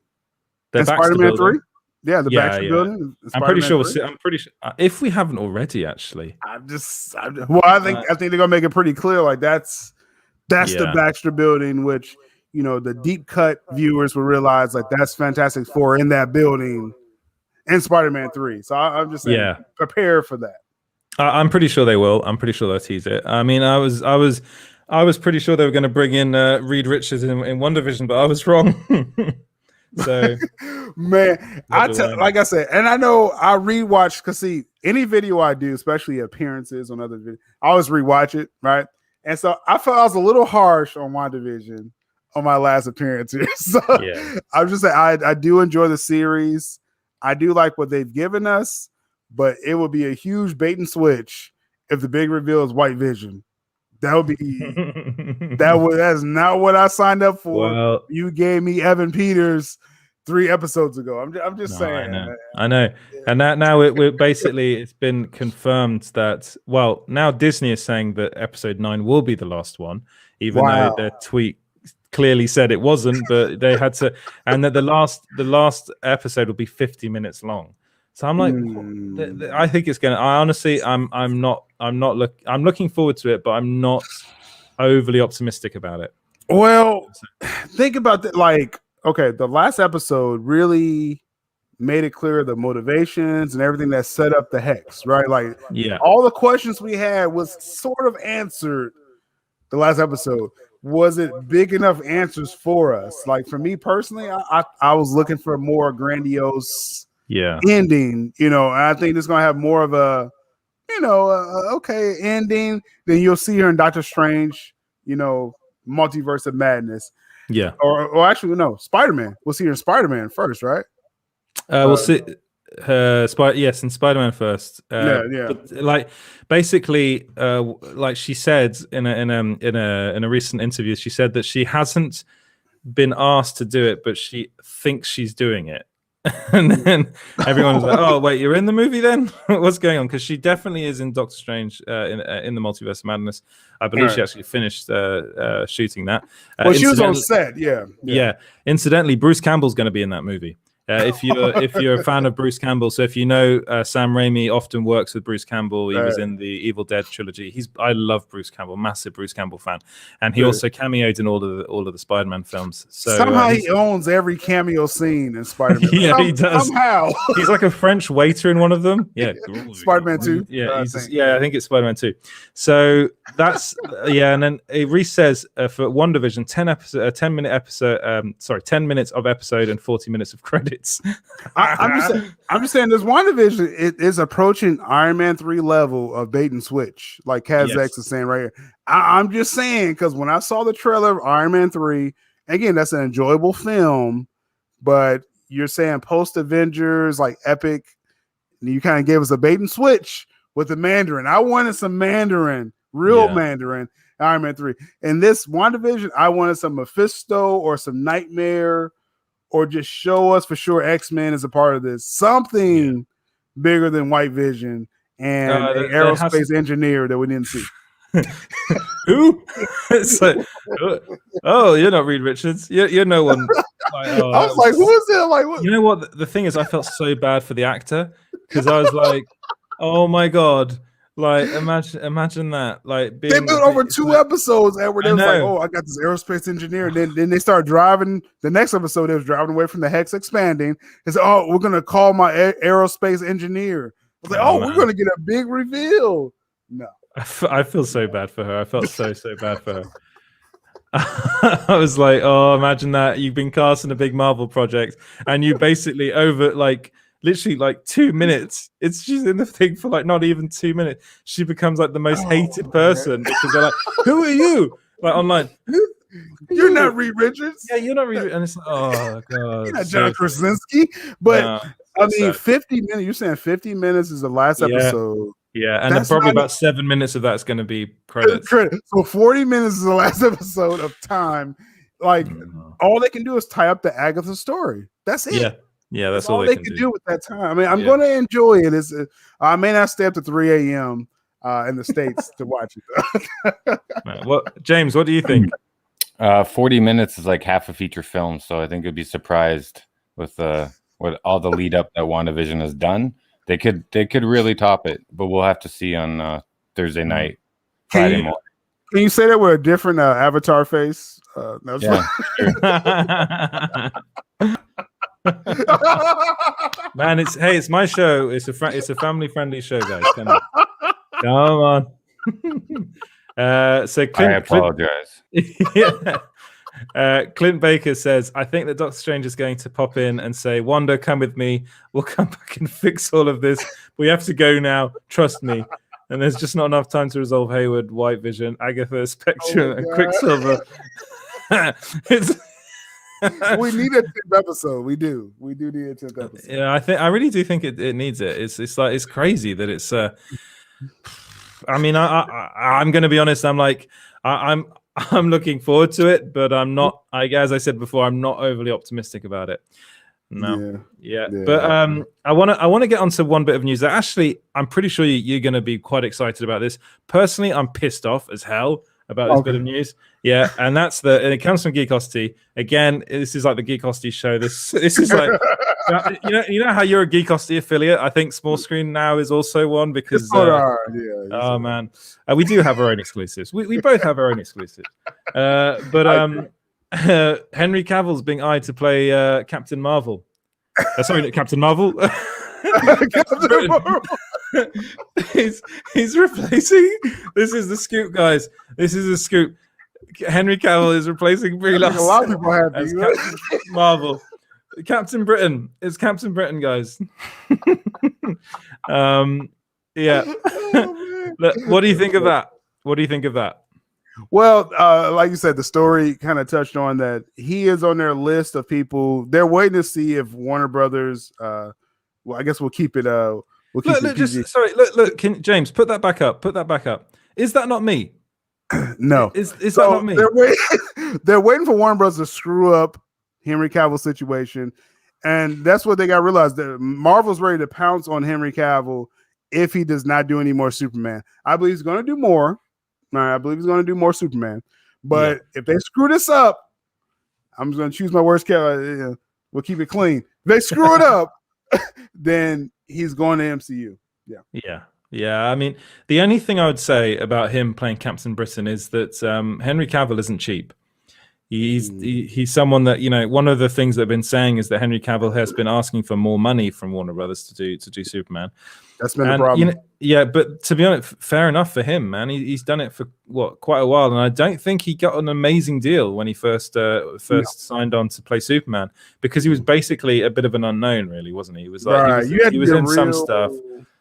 in Spider-Man 3. Yeah, the Baxter building. I'm pretty sure if we haven't already, actually. I think they're gonna make it pretty clear. Like that's the Baxter building, which the deep cut viewers will realize like that's Fantastic Four in that building in Spider-Man 3. So I'm just saying, prepare for that. I'm pretty sure they will. I'm pretty sure they'll tease it. I mean, I was pretty sure they were going to bring in Reed Richards in WandaVision, but I was wrong. So, man, like I said, and I know I rewatch because see, any video I do, especially appearances on other videos, I always rewatch it, right? And so I felt I was a little harsh on WandaVision on my last appearance here. So I'm just saying, I do enjoy the series. I do like what they've given us, but it would be a huge bait and switch if the big reveal is White Vision. That would be that's not what I signed up for. Well, you gave me Evan Peters 3 episodes ago. I'm just saying. I know. And now we're basically it's been confirmed that now Disney is saying that episode 9 will be the last one, even though their tweet clearly said it wasn't, but they had to, and that the last episode will be 50 minutes long. So I'm like, I think it's gonna. I honestly, I'm looking forward to it, but I'm not overly optimistic about it. Well, think about that. Like, okay, the last episode really made it clear the motivations and everything that set up the hex, right? Like, all the questions we had was sort of answered the last episode. Was it big enough answers for us? Like, for me personally, I was looking for a more grandiose ending, and I think it's going to have more of a, okay ending. Then you'll see her in Doctor Strange, Multiverse of Madness. Yeah. Or actually, no, Spider-Man. We'll see her in Spider-Man first, right? We'll see in Spider-Man first. But, like, basically, like she said in a recent interview, she said that she hasn't been asked to do it, but she thinks she's doing it. And then everyone was like, "Oh, wait, you're in the movie then? What's going on?" Because she definitely is in Doctor Strange in the Multiverse of Madness. I believe she actually finished shooting that. Well, she was on set. Yeah. Incidentally, Bruce Campbell's going to be in that movie. If you're a fan of Bruce Campbell, so if you know, Sam Raimi often works with Bruce Campbell. He was in the Evil Dead trilogy. I love Bruce Campbell, massive Bruce Campbell fan, and he also cameoed in all of the Spider-Man films. So somehow he owns every cameo scene in Spider-Man. He does. Somehow he's like a French waiter in one of them. Yeah, Spider-Man 2. Yeah, I think it's Spider-Man 2. So that's and then Reese says for WandaVision, 10 minutes of episode and 40 minutes of credits. I'm just saying this WandaVision is approaching Iron Man 3 level of bait and switch, like Execs is saying right here. I'm just saying, because when I saw the trailer of Iron Man 3, again, that's an enjoyable film, but you're saying post Avengers, like epic, and you kind of gave us a bait and switch with the Mandarin. I wanted some Mandarin, Mandarin, Iron Man 3. In this WandaVision, I wanted some Mephisto or some Nightmare, or just show us for sure X-Men is a part of this. Something bigger than White Vision and an aerospace engineer that we didn't see. Who? It's like, you're not Reed Richards. You're no one. Like, I was like, who is it? Like, what? You know what? The thing is, I felt so bad for the actor because I was like, oh my God. Like, imagine that. Like, they built over 2 episodes, Edward. They was like, "Oh, I got this aerospace engineer." And then they start driving. The next episode, they was driving away from the hex expanding. They said, "Oh, we're gonna call my aerospace engineer." I was like, we're gonna get a big reveal. No, I feel so bad for her. I felt so bad for her. I was like, oh, imagine that you've been cast in a big Marvel project, and you basically over literally like 2 minutes. She's in the thing for like not even 2 minutes. She becomes like the most hated person because they're like, "Who are you?" Like online, you're not Reed Richards. Yeah, you're not Reed. And it's like, oh God, you're not John Krasinski. But I mean, 50 minutes. You're saying 50 minutes is the last episode. Yeah, and probably about 7 minutes of that's going to be credits. So 40 minutes is the last episode of time. Like all they can do is tie up the Agatha story. That's it. Yeah, that's all they can do with that time. I mean, I'm going to enjoy it. I may not stay up to 3 a.m. In the States to watch it. James, what do you think? 40 minutes is like half a feature film, so I think you'd be surprised with what all the lead up that WandaVision has done. They could really top it, but we'll have to see on Thursday night, Friday morning. Can you say that with a different avatar face? Man, it's my show. It's a family friendly show, guys. Come on. So Clint, I apologize. Clint Baker says, I think that Doctor Strange is going to pop in and say, "Wanda, come with me. We'll come back and fix all of this. We have to go now. Trust me." And there's just not enough time to resolve Hayward, White Vision, Agatha, Spectrum, and Quicksilver. We need a 10th episode. We do need a 10th episode. Yeah, I really do think it needs it. It's crazy that it's. I mean, I'm going to be honest. I'm like, I'm looking forward to it, but I'm not. As I said before, I'm not overly optimistic about it. No, yeah. But I want to get onto one bit of news that actually I'm pretty sure you're going to be quite excited about this. Personally, I'm pissed off as hell about this bit of news. Yeah, and and it comes from Geekosity. Again, this is like the Geekosity show. This is like You know how you're a Geekosity affiliate. I think Small Screen now is also one because. Oh man, we do have our own exclusives. We both have our own exclusives. But Henry Cavill's being eyed to play Captain Marvel. Sorry, not Captain Marvel. Captain Marvel. he's replacing. This is the scoop, guys. This is the scoop. Henry Cavill is replacing Brie Larson. A lot of people have as Captain Marvel. Captain Britain. It's Captain Britain, guys. Yeah. What do you think of that? What do you think of that? Well, like you said, the story kind of touched on that he is on their list of people. They're waiting to see if Warner Brothers. Well, I guess we'll keep it. We'll keep look, look. James, put that back up. Put that back up. Is that not me? No. Is that not me? They're waiting for Warner Brothers to screw up Henry Cavill's situation, and that's what they got to realize. That Marvel's ready to pounce on Henry Cavill if he does not do any more Superman. I believe he's going to do more. I believe he's going to do more Superman. But if they screw this up, I'm just going to choose my words. We'll keep it clean. If they screw it up, then he's going to MCU. Yeah. I mean, the only thing I would say about him playing Captain Britain is that Henry Cavill isn't cheap. He's someone that, one of the things they've been saying is that Henry Cavill has been asking for more money from Warner Brothers to do Superman. That's been the problem. But to be honest, fair enough for him, man. He's done it for quite a while, and I don't think he got an amazing deal when he first signed on to play Superman, because he was basically a bit of an unknown, really, wasn't he? He was like he was in some stuff.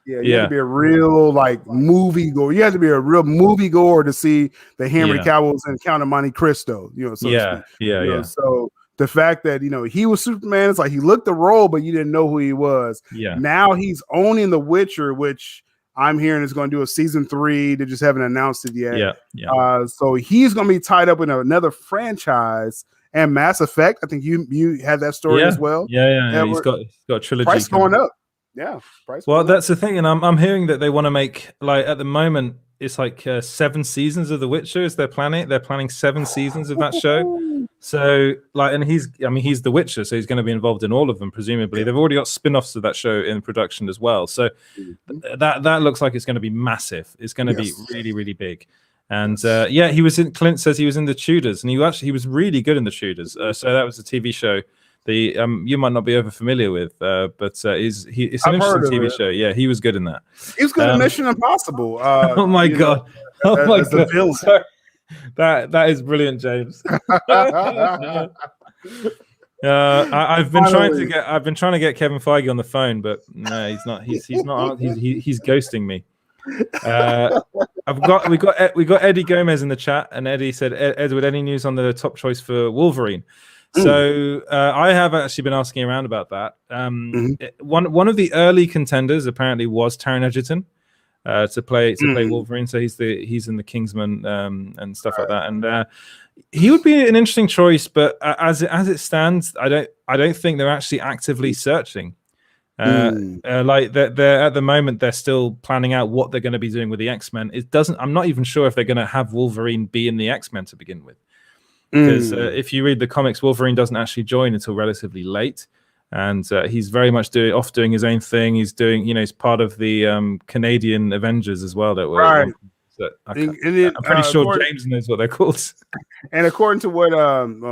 Yeah, you had to be a real movie goer. You had to be a real movie goer to see the Henry Cavill's in Count of Monte Cristo. So the fact that he was Superman, it's like he looked the role, but you didn't know who he was. Yeah. Now he's owning The Witcher, which I'm hearing is going to do a season 3. They just haven't announced it yet. Yeah. So he's going to be tied up in another franchise. And Mass Effect, I think you had that story as well. Yeah. He's got a trilogy. Price going up. Yeah. Well, that's the thing, and I'm hearing that they want to make, at the moment it's 7 seasons of The Witcher. They're planning 7 seasons of that show. So and he's The Witcher, so he's going to be involved in all of them presumably. They've already got spin-offs of that show in production as well. So that looks like it's going to be massive. It's going to be really, really big. And he was in. Clint says he was in The Tudors, and he was really good in The Tudors. So that was a TV show. You might not be over familiar with, but it's an interesting TV show. Yeah, he was good in that. He was good in Mission Impossible. Oh my god! Sorry. That is brilliant, James. I've been trying to get Kevin Feige on the phone, but no, he's not. He's not. He's ghosting me. We got Eddie Gomez in the chat, and Eddie said, Edward, any news on the top choice for Wolverine? So I have actually been asking around about that. One of the early contenders apparently was Taron Egerton to play Wolverine. So he's in the Kingsman and stuff like that, and he would be an interesting choice. But as it stands, I don't think they're actually actively searching. They're at the moment they're still planning out what they're going to be doing with the X-Men. I'm not even sure if they're going to have Wolverine be in the X-Men to begin with. Because if you read the comics, Wolverine doesn't actually join until relatively late, and he's very much doing his own thing. He's doing, he's part of the Canadian Avengers as well. I'm pretty sure James knows what they're called. And according to what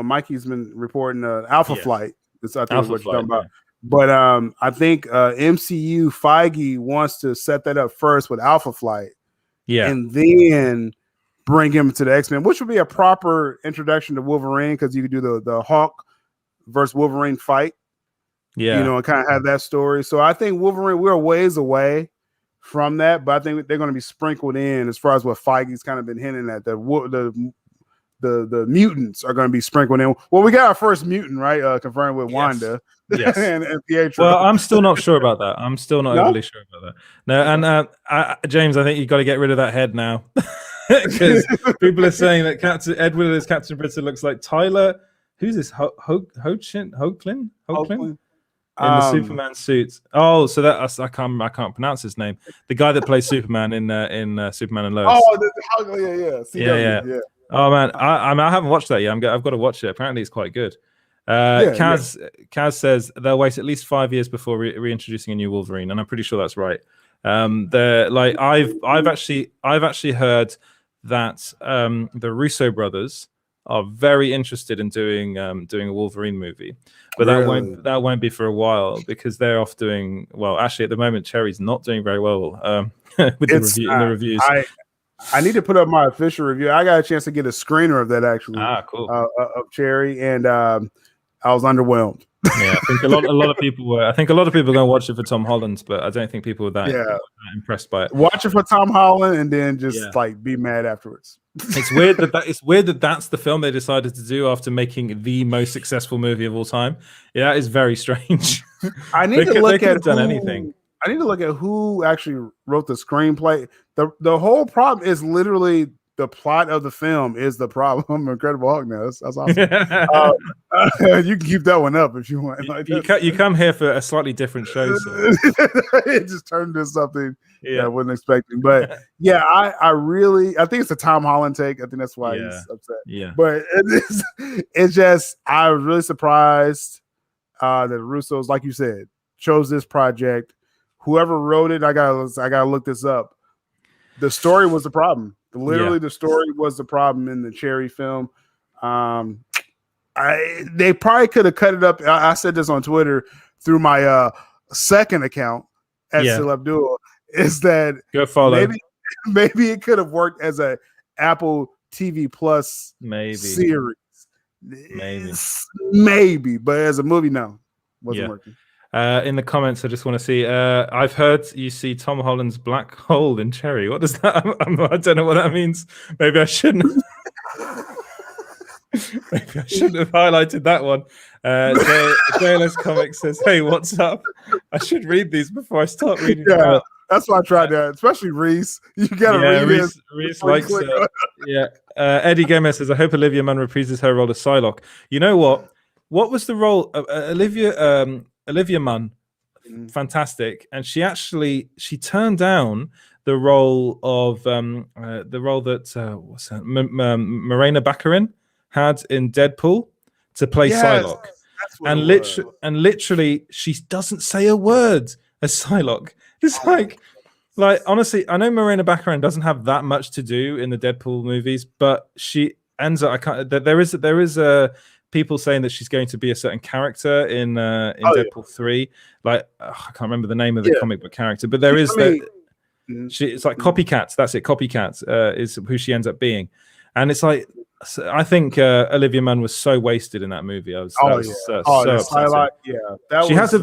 Mikey's been reporting, Alpha Flight. That's I think what you're talking about. But I think MCU Feige wants to set that up first with Alpha Flight, and then bring him to the X-Men, which would be a proper introduction to Wolverine, because you could do the Hawk versus Wolverine fight. And kind of have that story. So I think Wolverine, we're a ways away from that, but I think they're going to be sprinkled in as far as what Feige's kind of been hinting at. The mutants are going to be sprinkled in. Well, we got our first mutant, right? Confirmed with Wanda. Yes. and Pietro. Well, I'm still not sure about that. I'm still not overly sure about that. No, and James, I think you've got to get rid of that head now. Because people are saying that Edward as Captain Britain looks like Tyler. Who's this? Hoechlin? In the Superman suit. Oh, so I can't pronounce his name. The guy that plays Superman in Superman and Lois. Oh, yeah. Oh man, I haven't watched that yet. I've got to watch it. Apparently, it's quite good. Kaz says they'll wait at least 5 years before reintroducing a new Wolverine, and I'm pretty sure that's right. They're like I've actually heard that the Russo brothers are very interested in doing a Wolverine movie, but that won't be for a while because they're off doing well. Actually, at the moment, Cherry's not doing very well with the reviews. I need to put up my official review. I got a chance to get a screener of that actually. Cool. Of Cherry, and I was underwhelmed. Yeah, I think a lot of people were. I think a lot of people are going to watch it for Tom Holland, but I don't think people were that impressed by it. Watch it for Tom Holland, and then just like be mad afterwards. It's weird that that's the film they decided to do after making the most successful movie of all time. Yeah, that is very strange. I need to look at done anything. I need to look at who actually wrote the screenplay. The whole problem is literally the plot of the film is the problem. Incredible Hulk now. That's awesome. You can keep that one up if you want. Like, you come here for a slightly different show. So. It just turned into something I wasn't expecting. But yeah, I think it's a Tom Holland take. I think that's why he's upset. Yeah. But it's just I was really surprised that Russo's, like you said, chose this project. Whoever wrote it, I gotta look this up. The story was the problem. Literally, the story was the problem in the Cherry film. They probably could have cut it up. I said this on Twitter through my second account at Sil Abdul. Is that go follow? Maybe it could have worked as a Apple TV Plus series. Maybe, but as a movie, no, wasn't working. In the comments, I just want to see. I've heard you see Tom Holland's black hole in Cherry. What does that? I don't know what that means. Maybe I shouldn't. Maybe I shouldn't have highlighted that one. JLS Comics says, "Hey, what's up? I should read these before I start reading." Yeah, that's why I tried that. Especially Reese, you gotta read it. Reese likes it. Yeah. Eddie Gomez says, "I hope Olivia Munn reprises her role as Psylocke." You know what? What was the role of Olivia Munn? Fantastic, and she turned down the role of Morena Baccarin had in Deadpool to play Psylocke, and literally she doesn't say a word as Psylocke. It's like honestly, I know Morena Baccarin doesn't have that much to do in the Deadpool movies, but she ends up. There is a people saying that she's going to be a certain character in Deadpool 3. Like I can't remember the name of the comic book character, but there is that. It's like Copycat. That's it. Copycat is who she ends up being, and it's like I think Olivia Munn was so wasted in that movie. She has a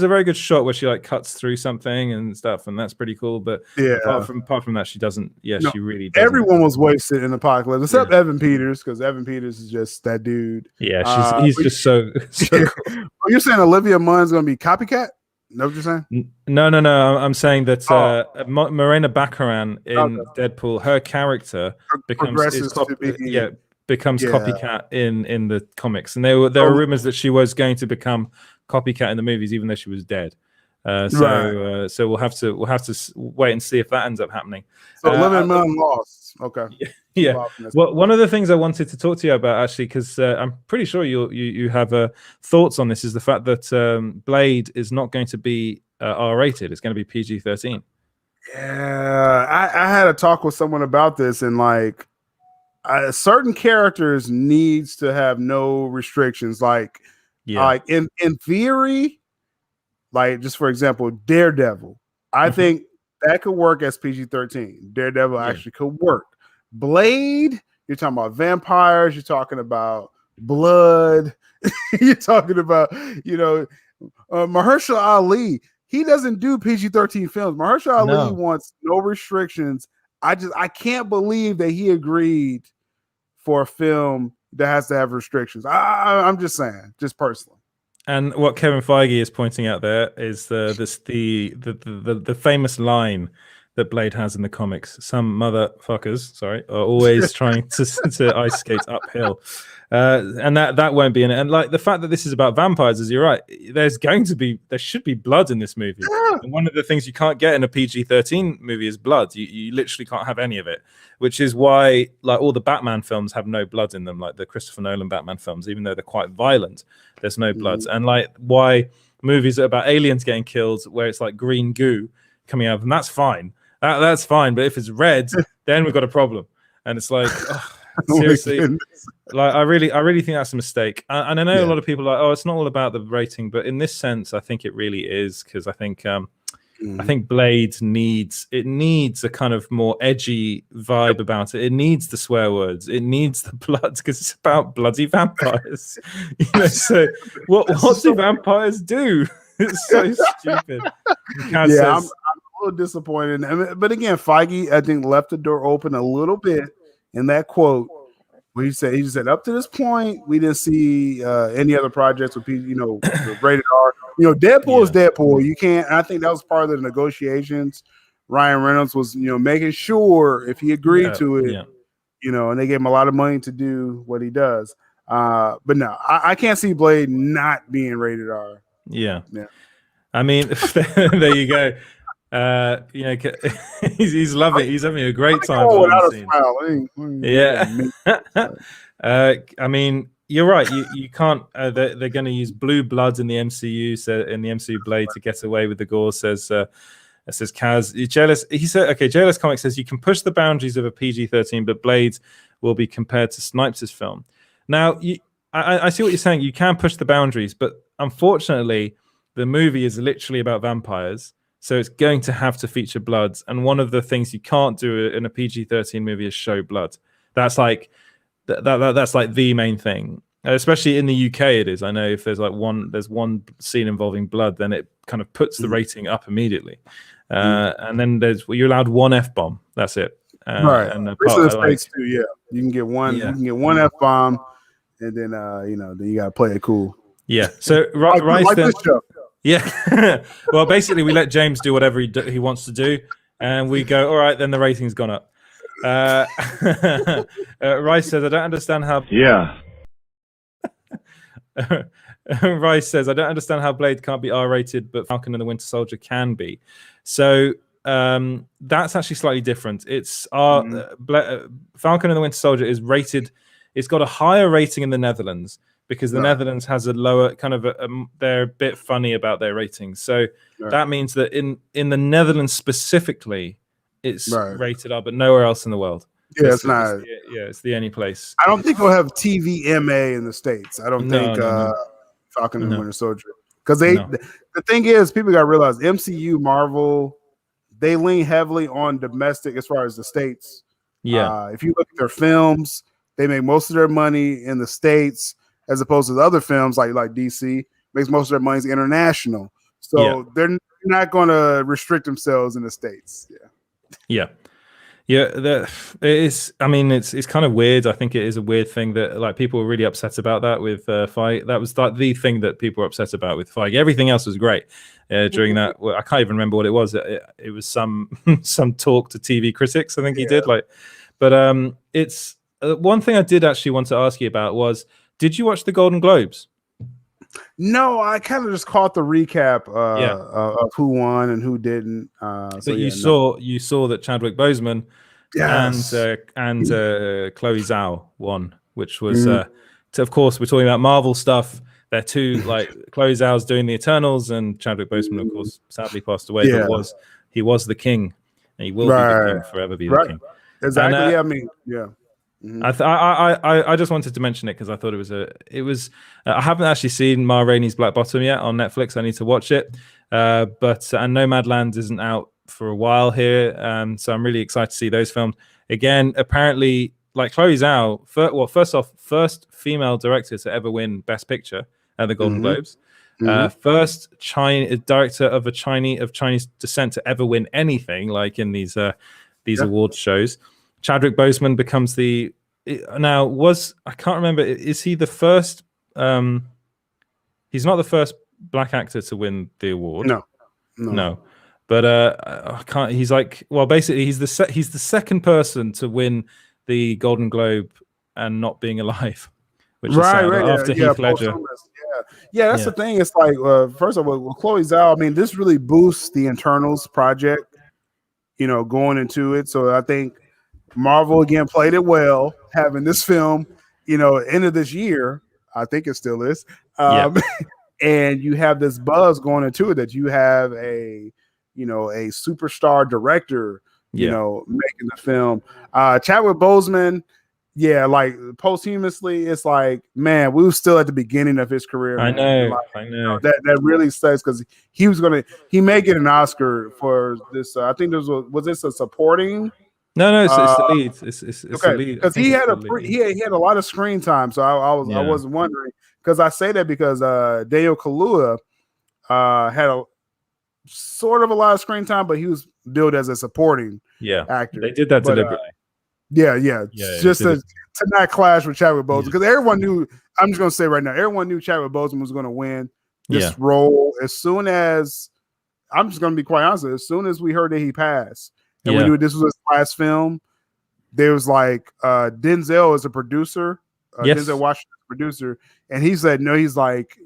very good shot where she like cuts through something and stuff, and that's pretty cool. But apart from that, she doesn't. Yeah, she really doesn't. Everyone was wasted in Apocalypse except Evan Peters, because Evan Peters is just that dude. Yeah, he's just so cool. You're saying Olivia Munn's gonna be Copycat? Know what you're saying? No. I'm saying that Morena Baccarin in Deadpool, her character becomes Copycat in the comics, and there were rumors that she was going to become Copycat in the movies, even though she was dead. So we'll have to wait and see if that ends up happening. So Olivia Munn lost. Okay. Yeah. Well, one of the things I wanted to talk to you about, actually, because I'm pretty sure you have thoughts on this, is the fact that Blade is not going to be R-rated. It's going to be PG-13. Yeah, I had a talk with someone about this, and like certain characters needs to have no restrictions. Like in theory, like just for example, Daredevil. I think that could work as PG-13. Daredevil actually could work. Blade, you're talking about vampires, you're talking about blood, you're talking about, Mahershala Ali. He doesn't do PG-13 films. Mahershala Ali wants no restrictions. I can't believe that he agreed for a film that has to have restrictions. I'm just saying, just personally. And what Kevin Feige is pointing out there is the famous line that Blade has in the comics. Some motherfuckers, sorry, are always trying to ice skate uphill, and that won't be in it. And like the fact that this is about vampires, is you're right. There should be blood in this movie. Yeah. And one of the things you can't get in a PG-13 movie is blood. You literally can't have any of it, which is why like all the Batman films have no blood in them, like the Christopher Nolan Batman films, even though they're quite violent. There's no blood, and like why movies about aliens getting killed, where it's like green goo coming out of them, that's fine. That's fine, but if it's red, then we've got a problem. And it's like, seriously, like I really think that's a mistake. And I know a lot of people are like, oh, it's not all about the rating, but in this sense, I think it really is, because I think Blade needs a kind of more edgy vibe about it. It needs the swear words. It needs the blood, because it's about bloody vampires. So what do vampires do? It's so stupid. I'm a little disappointed. But again, Feige, I think, left the door open a little bit in that quote where he said up to this point we didn't see any other projects with rated R. Deadpool is Deadpool. You can't. And I think that was part of the negotiations. Ryan Reynolds was making sure if he agreed to it, and they gave him a lot of money to do what he does. But no, I can't see Blade not being rated R. Yeah. I mean, there you go. He's loving it. He's having a great time. I mean, you're right. You can't. They're going to use blue blood in the MCU. So in the MCU Blade to get away with the gore. Says Kaz. He said, okay. JLS Comics says you can push the boundaries of a PG-13, but Blade will be compared to Snipes' film. Now, I see what you're saying. You can push the boundaries, but unfortunately, the movie is literally about vampires. So it's going to have to feature blood. And one of the things you can't do in a PG-13 movie is show blood. That's like that's like the main thing. Especially in the UK it is. I know if there's one scene involving blood, then it kind of puts the rating up immediately. And then you're allowed one F-bomb. That's it. Right. And States too, yeah. You can get one one F-bomb, and then then you gotta play it cool. Yeah. So like this show. Yeah. Well, basically, we let James do whatever he wants to do, and we go, all right, then the rating's gone up. Rice says, I don't understand how... Yeah. Rice says, I don't understand how Blade can't be R-rated, but Falcon and the Winter Soldier can be. So that's actually slightly different. It's Falcon and the Winter Soldier is rated... It's got a higher rating in the Netherlands, because the Netherlands has a lower kind of they're a bit funny about their ratings. So that means that in the Netherlands specifically, it's rated R, but nowhere else in the world. Yeah, it's not. It's the only place. I don't think we'll have TVMA in the States. I don't think Falcon and Winter Soldier. Because the thing is, people got to realize MCU, Marvel, they lean heavily on domestic as far as the States. Yeah. If you look at their films, they make most of their money in the States, as opposed to the other films like DC makes most of their money international. So they're not going to restrict themselves in the States. Yeah. It's kind of weird. I think it is a weird thing that like people were really upset about that with Feige. That was like the thing that people were upset about with Feige. Everything else was great during that. Well, I can't even remember what it was. It was some talk to TV critics. I think he did but it's one thing I did actually want to ask you about was, did you watch the Golden Globes? No, I kind of just caught the recap of who won and who didn't. You saw that Chadwick Boseman and Chloe Zhao won, which was of course we're talking about Marvel stuff. They're two like Chloe Zhao's doing the Eternals, and Chadwick Boseman, of course, sadly passed away. But he was the king, and he will be the king, forever be the king. Exactly. And, I just wanted to mention it because I thought it was I haven't actually seen Ma Rainey's Black Bottom yet on Netflix. I need to watch it, but Nomadland isn't out for a while here, so I'm really excited to see those films again. Apparently, like Chloe Zhao, first female director to ever win Best Picture at the Golden Globes, first director of Chinese descent to ever win anything like in these award shows. Chadwick Boseman becomes I can't remember, is he the first he's not the first black actor to win the award. No. But I can't. He's like, well, basically, he's the second person to win the Golden Globe and not being alive, which is sad, after Heath Ledger. Yeah, that's the thing. It's like, first of all, with Chloe Zhao, I mean, this really boosts the Internals project, going into it. So I think Marvel again played it well, having this film, end of this year. I think it still is. And you have this buzz going into it that you have a superstar director, making the film. Chadwick Boseman, like posthumously, it's like, man, we were still at the beginning of his career. I know. That really sucks because he may get an Oscar for this. I think was this a supporting? No, it's the lead. It's okay, the lead because he had a lot of screen time, so I was wondering, because I say that because Daniel Kaluuya had a sort of a lot of screen time, but he was billed as a supporting actor. They did that deliberately. Just to not clash with Chadwick Boseman, because everyone knew. I'm just gonna say right now, everyone knew Chadwick Boseman was going to win this role as soon as. I'm just gonna be quite honest. As soon as we heard that he passed, and we knew this was his last film, there was like Denzel is a producer. Denzel Washington producer, and he said no. He's like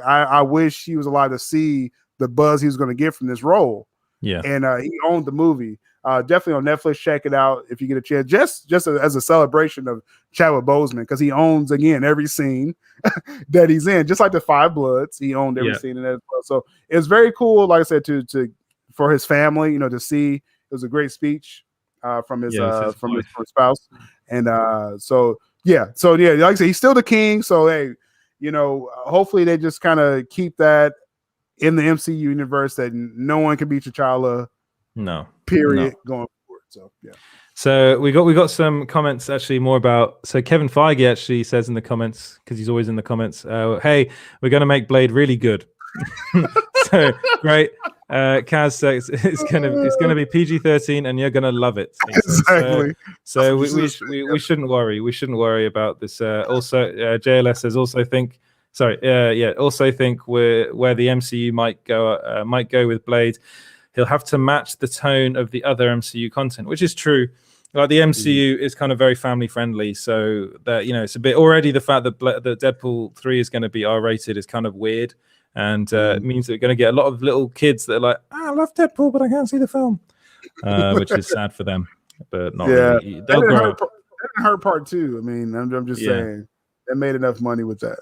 I wish he was alive to see the buzz he was going to get from this role. And he owned the movie. Definitely on Netflix, check it out if you get a chance. Just as a celebration of Chadwick Boseman, because he owns again every scene that he's in, just like the Five Bloods. He owned every scene in that as well. So it's very cool. Like I said, to for his family, to see. It was a great speech from his spouse, and like I said, he's still the king. So hey, hopefully they just kind of keep that in the MCU universe, that no one can beat T'Challa. No. Period. Going forward. So yeah. So we got some comments actually more about. So Kevin Feige actually says in the comments, because he's always in the comments, hey, we're going to make Blade really good. So great. Kaz says it's gonna be PG-13 and you're gonna love it. Exactly. So we shouldn't worry. We shouldn't worry about this. Also, JLS says also think where the MCU might go with Blade, he'll have to match the tone of the other MCU content, which is true. Like the MCU is kind of very family friendly, so that it's a bit already. The fact that Deadpool 3 is going to be R-rated is kind of weird. And it means that we're going to get a lot of little kids that are like, I love Deadpool, but I can't see the film, which is sad for them. But not really. They'll grow up. That didn't hurt part 2. I mean, I'm just saying they made enough money with that.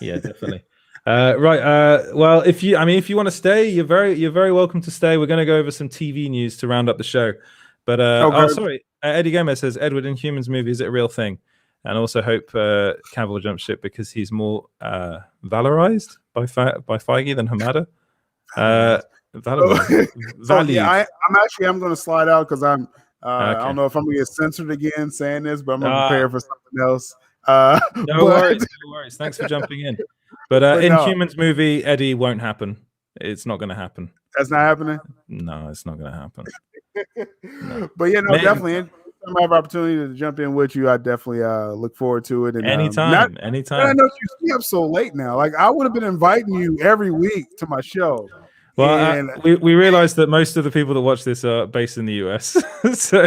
Yeah, definitely. Right. Well, if you want to stay, you're very welcome to stay. We're going to go over some TV news to round up the show. But sorry, Eddie Gomez says Edward Inhumans movie, is it a real thing? And also hope Cavill jumps ship because he's more valorized by Feige than Hamada. Valued. I'm going to slide out because I'm. I don't know if I'm going to get censored again saying this, but I'm going to prepare for something else. No worries. Thanks for jumping in. But Inhumans movie, Eddie, won't happen. It's not going to happen. That's not happening? No, it's not going to happen. No. But definitely. Anytime I have opportunity to jump in with you, I definitely look forward to it. And anytime. I know you stay up so late now. Like I would have been inviting you every week to my show. Well, we realized that most of the people that watch this are based in the US, so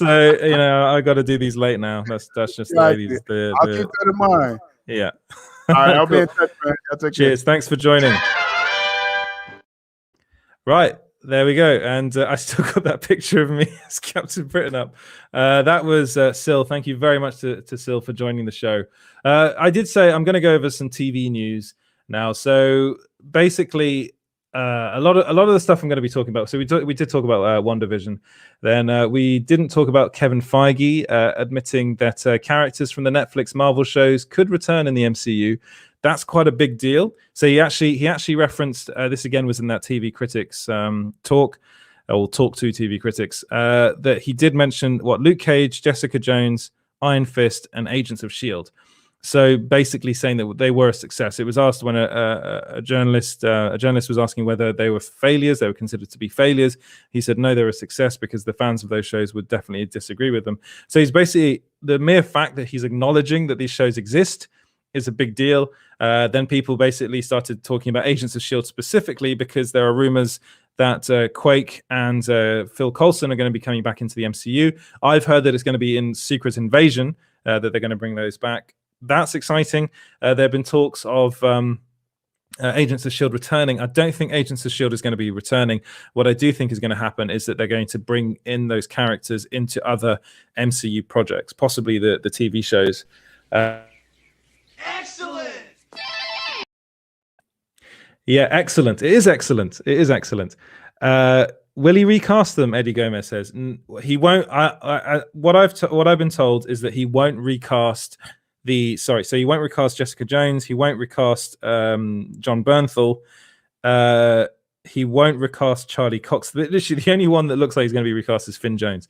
I got to do these late now. That's just the way these. I'll keep that in mind. Yeah. All right, I'll be in touch, man. Cheers. Thanks for joining. Right. There we go. And I still got that picture of me as Captain Britain up. That was Sil. Thank you very much to Sil for joining the show. I did say I'm going to go over some TV news now. So basically, a lot of the stuff I'm going to be talking about. So we did talk about WandaVision. Then we didn't talk about Kevin Feige admitting that characters from the Netflix Marvel shows could return in the MCU. That's quite a big deal. So he actually referenced this again was in that TV Critics talk to TV Critics that he did mention Luke Cage, Jessica Jones, Iron Fist, and Agents of S.H.I.E.L.D. So basically saying that they were a success. It was asked when a journalist was asking whether they were failures, they were considered to be failures. He said no, they're a success because the fans of those shows would definitely disagree with them. So he's basically, the mere fact that he's acknowledging that these shows exist is a big deal. Then people basically started talking about Agents of S.H.I.E.L.D. specifically because there are rumors that Quake and Phil Coulson are going to be coming back into the MCU. I've heard that it's going to be in Secret Invasion, that they're going to bring those back. That's exciting. There have been talks of Agents of S.H.I.E.L.D. returning. I don't think Agents of S.H.I.E.L.D. is going to be returning. What I do think is going to happen is that they're going to bring in those characters into other MCU projects, possibly the TV shows. Excellent. Yeah, excellent. It is excellent. It is excellent. Will he recast them? Eddie Gomez says he won't. What I've been told is that he won't recast so he won't recast Jessica Jones. He won't recast John Bernthal. He won't recast Charlie Cox. Literally, the only one that looks like he's going to be recast is Finn Jones,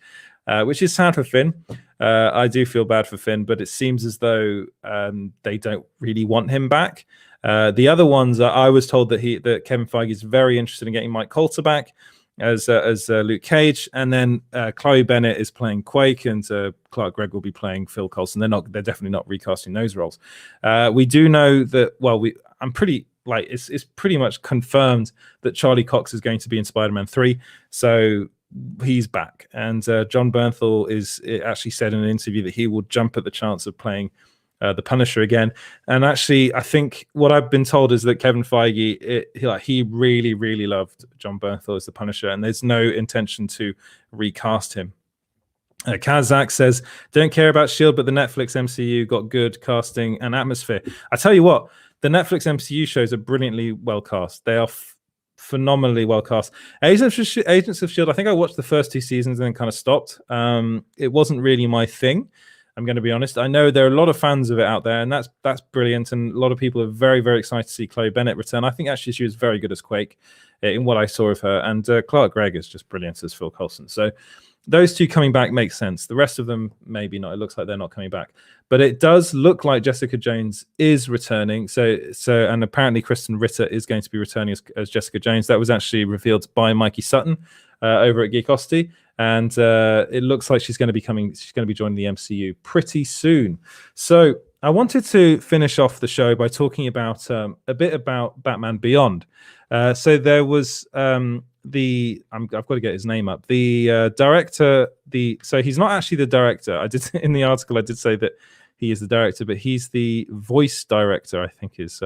which is sad for Finn. I do feel bad for Finn, but it seems as though they don't really want him back. The other ones, I was told that Kevin Feige is very interested in getting Mike Coulter back as Luke Cage, and then Chloe Bennett is playing Quake, and Clark Gregg will be playing Phil Coulson. They're definitely not recasting those roles. We do know that. Well, I'm pretty like it's pretty much confirmed that Charlie Cox is going to be in Spider-Man 3, so he's back. And John Bernthal actually said in an interview that he will jump at the chance of playing the Punisher again. And actually, I think what I've been told is that Kevin Feige, he really, really loved John Bernthal as the Punisher, and there's no intention to recast him. Kazak says, don't care about S.H.I.E.L.D., but the Netflix MCU got good casting and atmosphere. I tell you what, the Netflix MCU shows are brilliantly well cast. They are phenomenally well cast. Agents of S.H.I.E.L.D., I think I watched the first 2 seasons and then kind of stopped. It wasn't really my thing, I'm going to be honest. I know there are a lot of fans of it out there, and that's brilliant. And a lot of people are very, very excited to see Chloe Bennett return. I think actually she was very good as Quake in what I saw of her. And Clark Gregg is just brilliant as Phil Coulson. So those 2 coming back makes sense. The rest of them, maybe not. It looks like they're not coming back. But it does look like Jessica Jones is returning. And apparently Kristen Ritter is going to be returning as Jessica Jones. That was actually revealed by Mikey Sutton over at Geekosity. And it looks like she's going to be joining the MCU pretty soon. So I wanted to finish off the show by talking about a bit about Batman Beyond. So there was I've got to get his name up. The director. So he's not actually the director. I did in the article. I did say that he is the director, but he's the voice director. I think is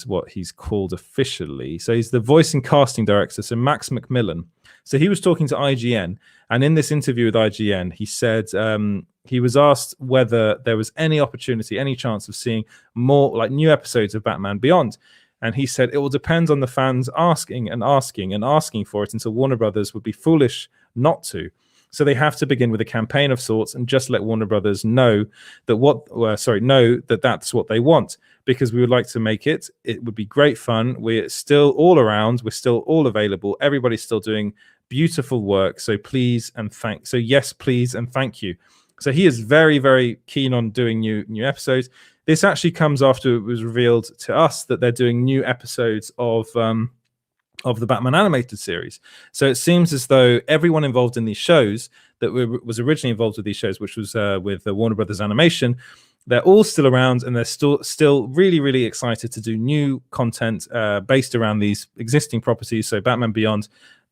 what he's called officially. So he's the voice and casting director. So Max McMillan. So he was talking to IGN, and in this interview with IGN, he said he was asked whether there was any opportunity, any chance of seeing more like new episodes of Batman Beyond. And he said it will depend on the fans asking for it until Warner Brothers would be foolish not to. So they have to begin with a campaign of sorts and just let Warner Brothers know that that's what they want, because we would like to make it. It would be great fun. We're still all around. We're still all available. Everybody's still doing beautiful work. So yes, please and thank you. So he is very, very keen on doing new episodes. This actually comes after it was revealed to us that they're doing new episodes of the Batman animated series. So it seems as though everyone involved in these shows that was originally involved with these shows, which was with Warner Brothers Animation, they're all still around, and they're still really, really excited to do new content based around these existing properties. So Batman Beyond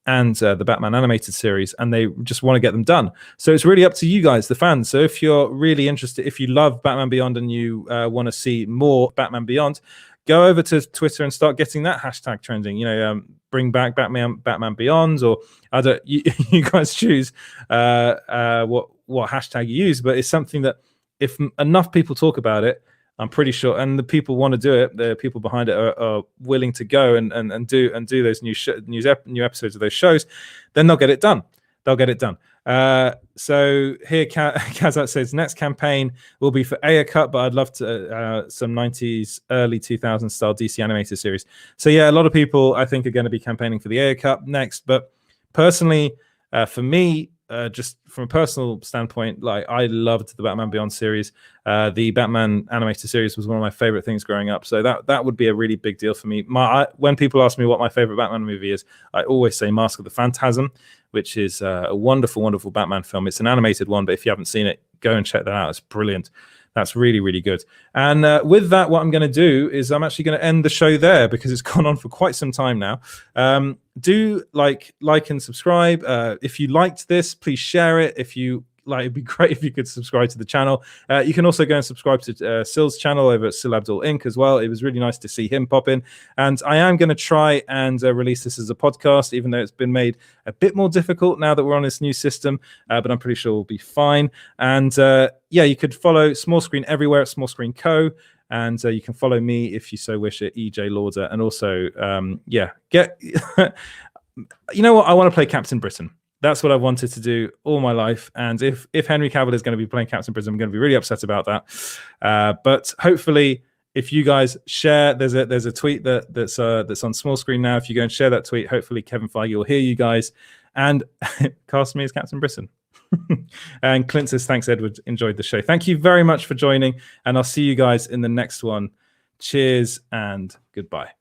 and the Batman animated series, and they just want to get them done. So it's really up to you guys, the fans. So if you're really interested, if you love Batman Beyond and you want to see more Batman Beyond, go over to Twitter and start getting that hashtag trending. Bring back Batman Beyond, or you guys choose what hashtag you use. But it's something that if enough people talk about it, I'm pretty sure, and the people want to do it, the people behind it are willing to go and do those new episodes of those shows, then they'll get it done. So here Kazat says next campaign will be for Aya Cut, but I'd love to some 90s early 2000s style DC animated series. So yeah, a lot of people I think are going to be campaigning for the Aya Cut next, but personally for me, just from a personal standpoint, like I loved the Batman Beyond series. The Batman animated series was one of my favorite things growing up. So that would be a really big deal for me. When people ask me what my favorite Batman movie is, I always say Mask of the Phantasm, which is a wonderful, wonderful Batman film. It's an animated one, but if you haven't seen it, go and check that out. It's brilliant. That's really, really good. And with that, what I'm going to do is I'm actually going to end the show there because it's gone on for quite some time now. Do like and subscribe. If you liked this, please share it. If you it'd be great if you could subscribe to the channel. You can also go and subscribe to Sil's channel over at Sil Abdul Inc. as well. It was really nice to see him pop in. And I am going to try and release this as a podcast, even though it's been made a bit more difficult now that we're on this new system. But I'm pretty sure we'll be fine. And yeah, you could follow Small Screen everywhere at Small Screen Co. And you can follow me if you so wish at EJ Lauder. And also, yeah, you know what? I want to play Captain Britain. That's what I wanted to do all my life. And if Henry Cavill is going to be playing Captain Britain, I'm going to be really upset about that. But hopefully, if you guys share, there's a tweet that's on Small Screen now. If you go and share that tweet, hopefully Kevin Feige will hear you guys and cast me as Captain Britain. And Clint says, thanks, Edward. Enjoyed the show. Thank you very much for joining. And I'll see you guys in the next one. Cheers and goodbye.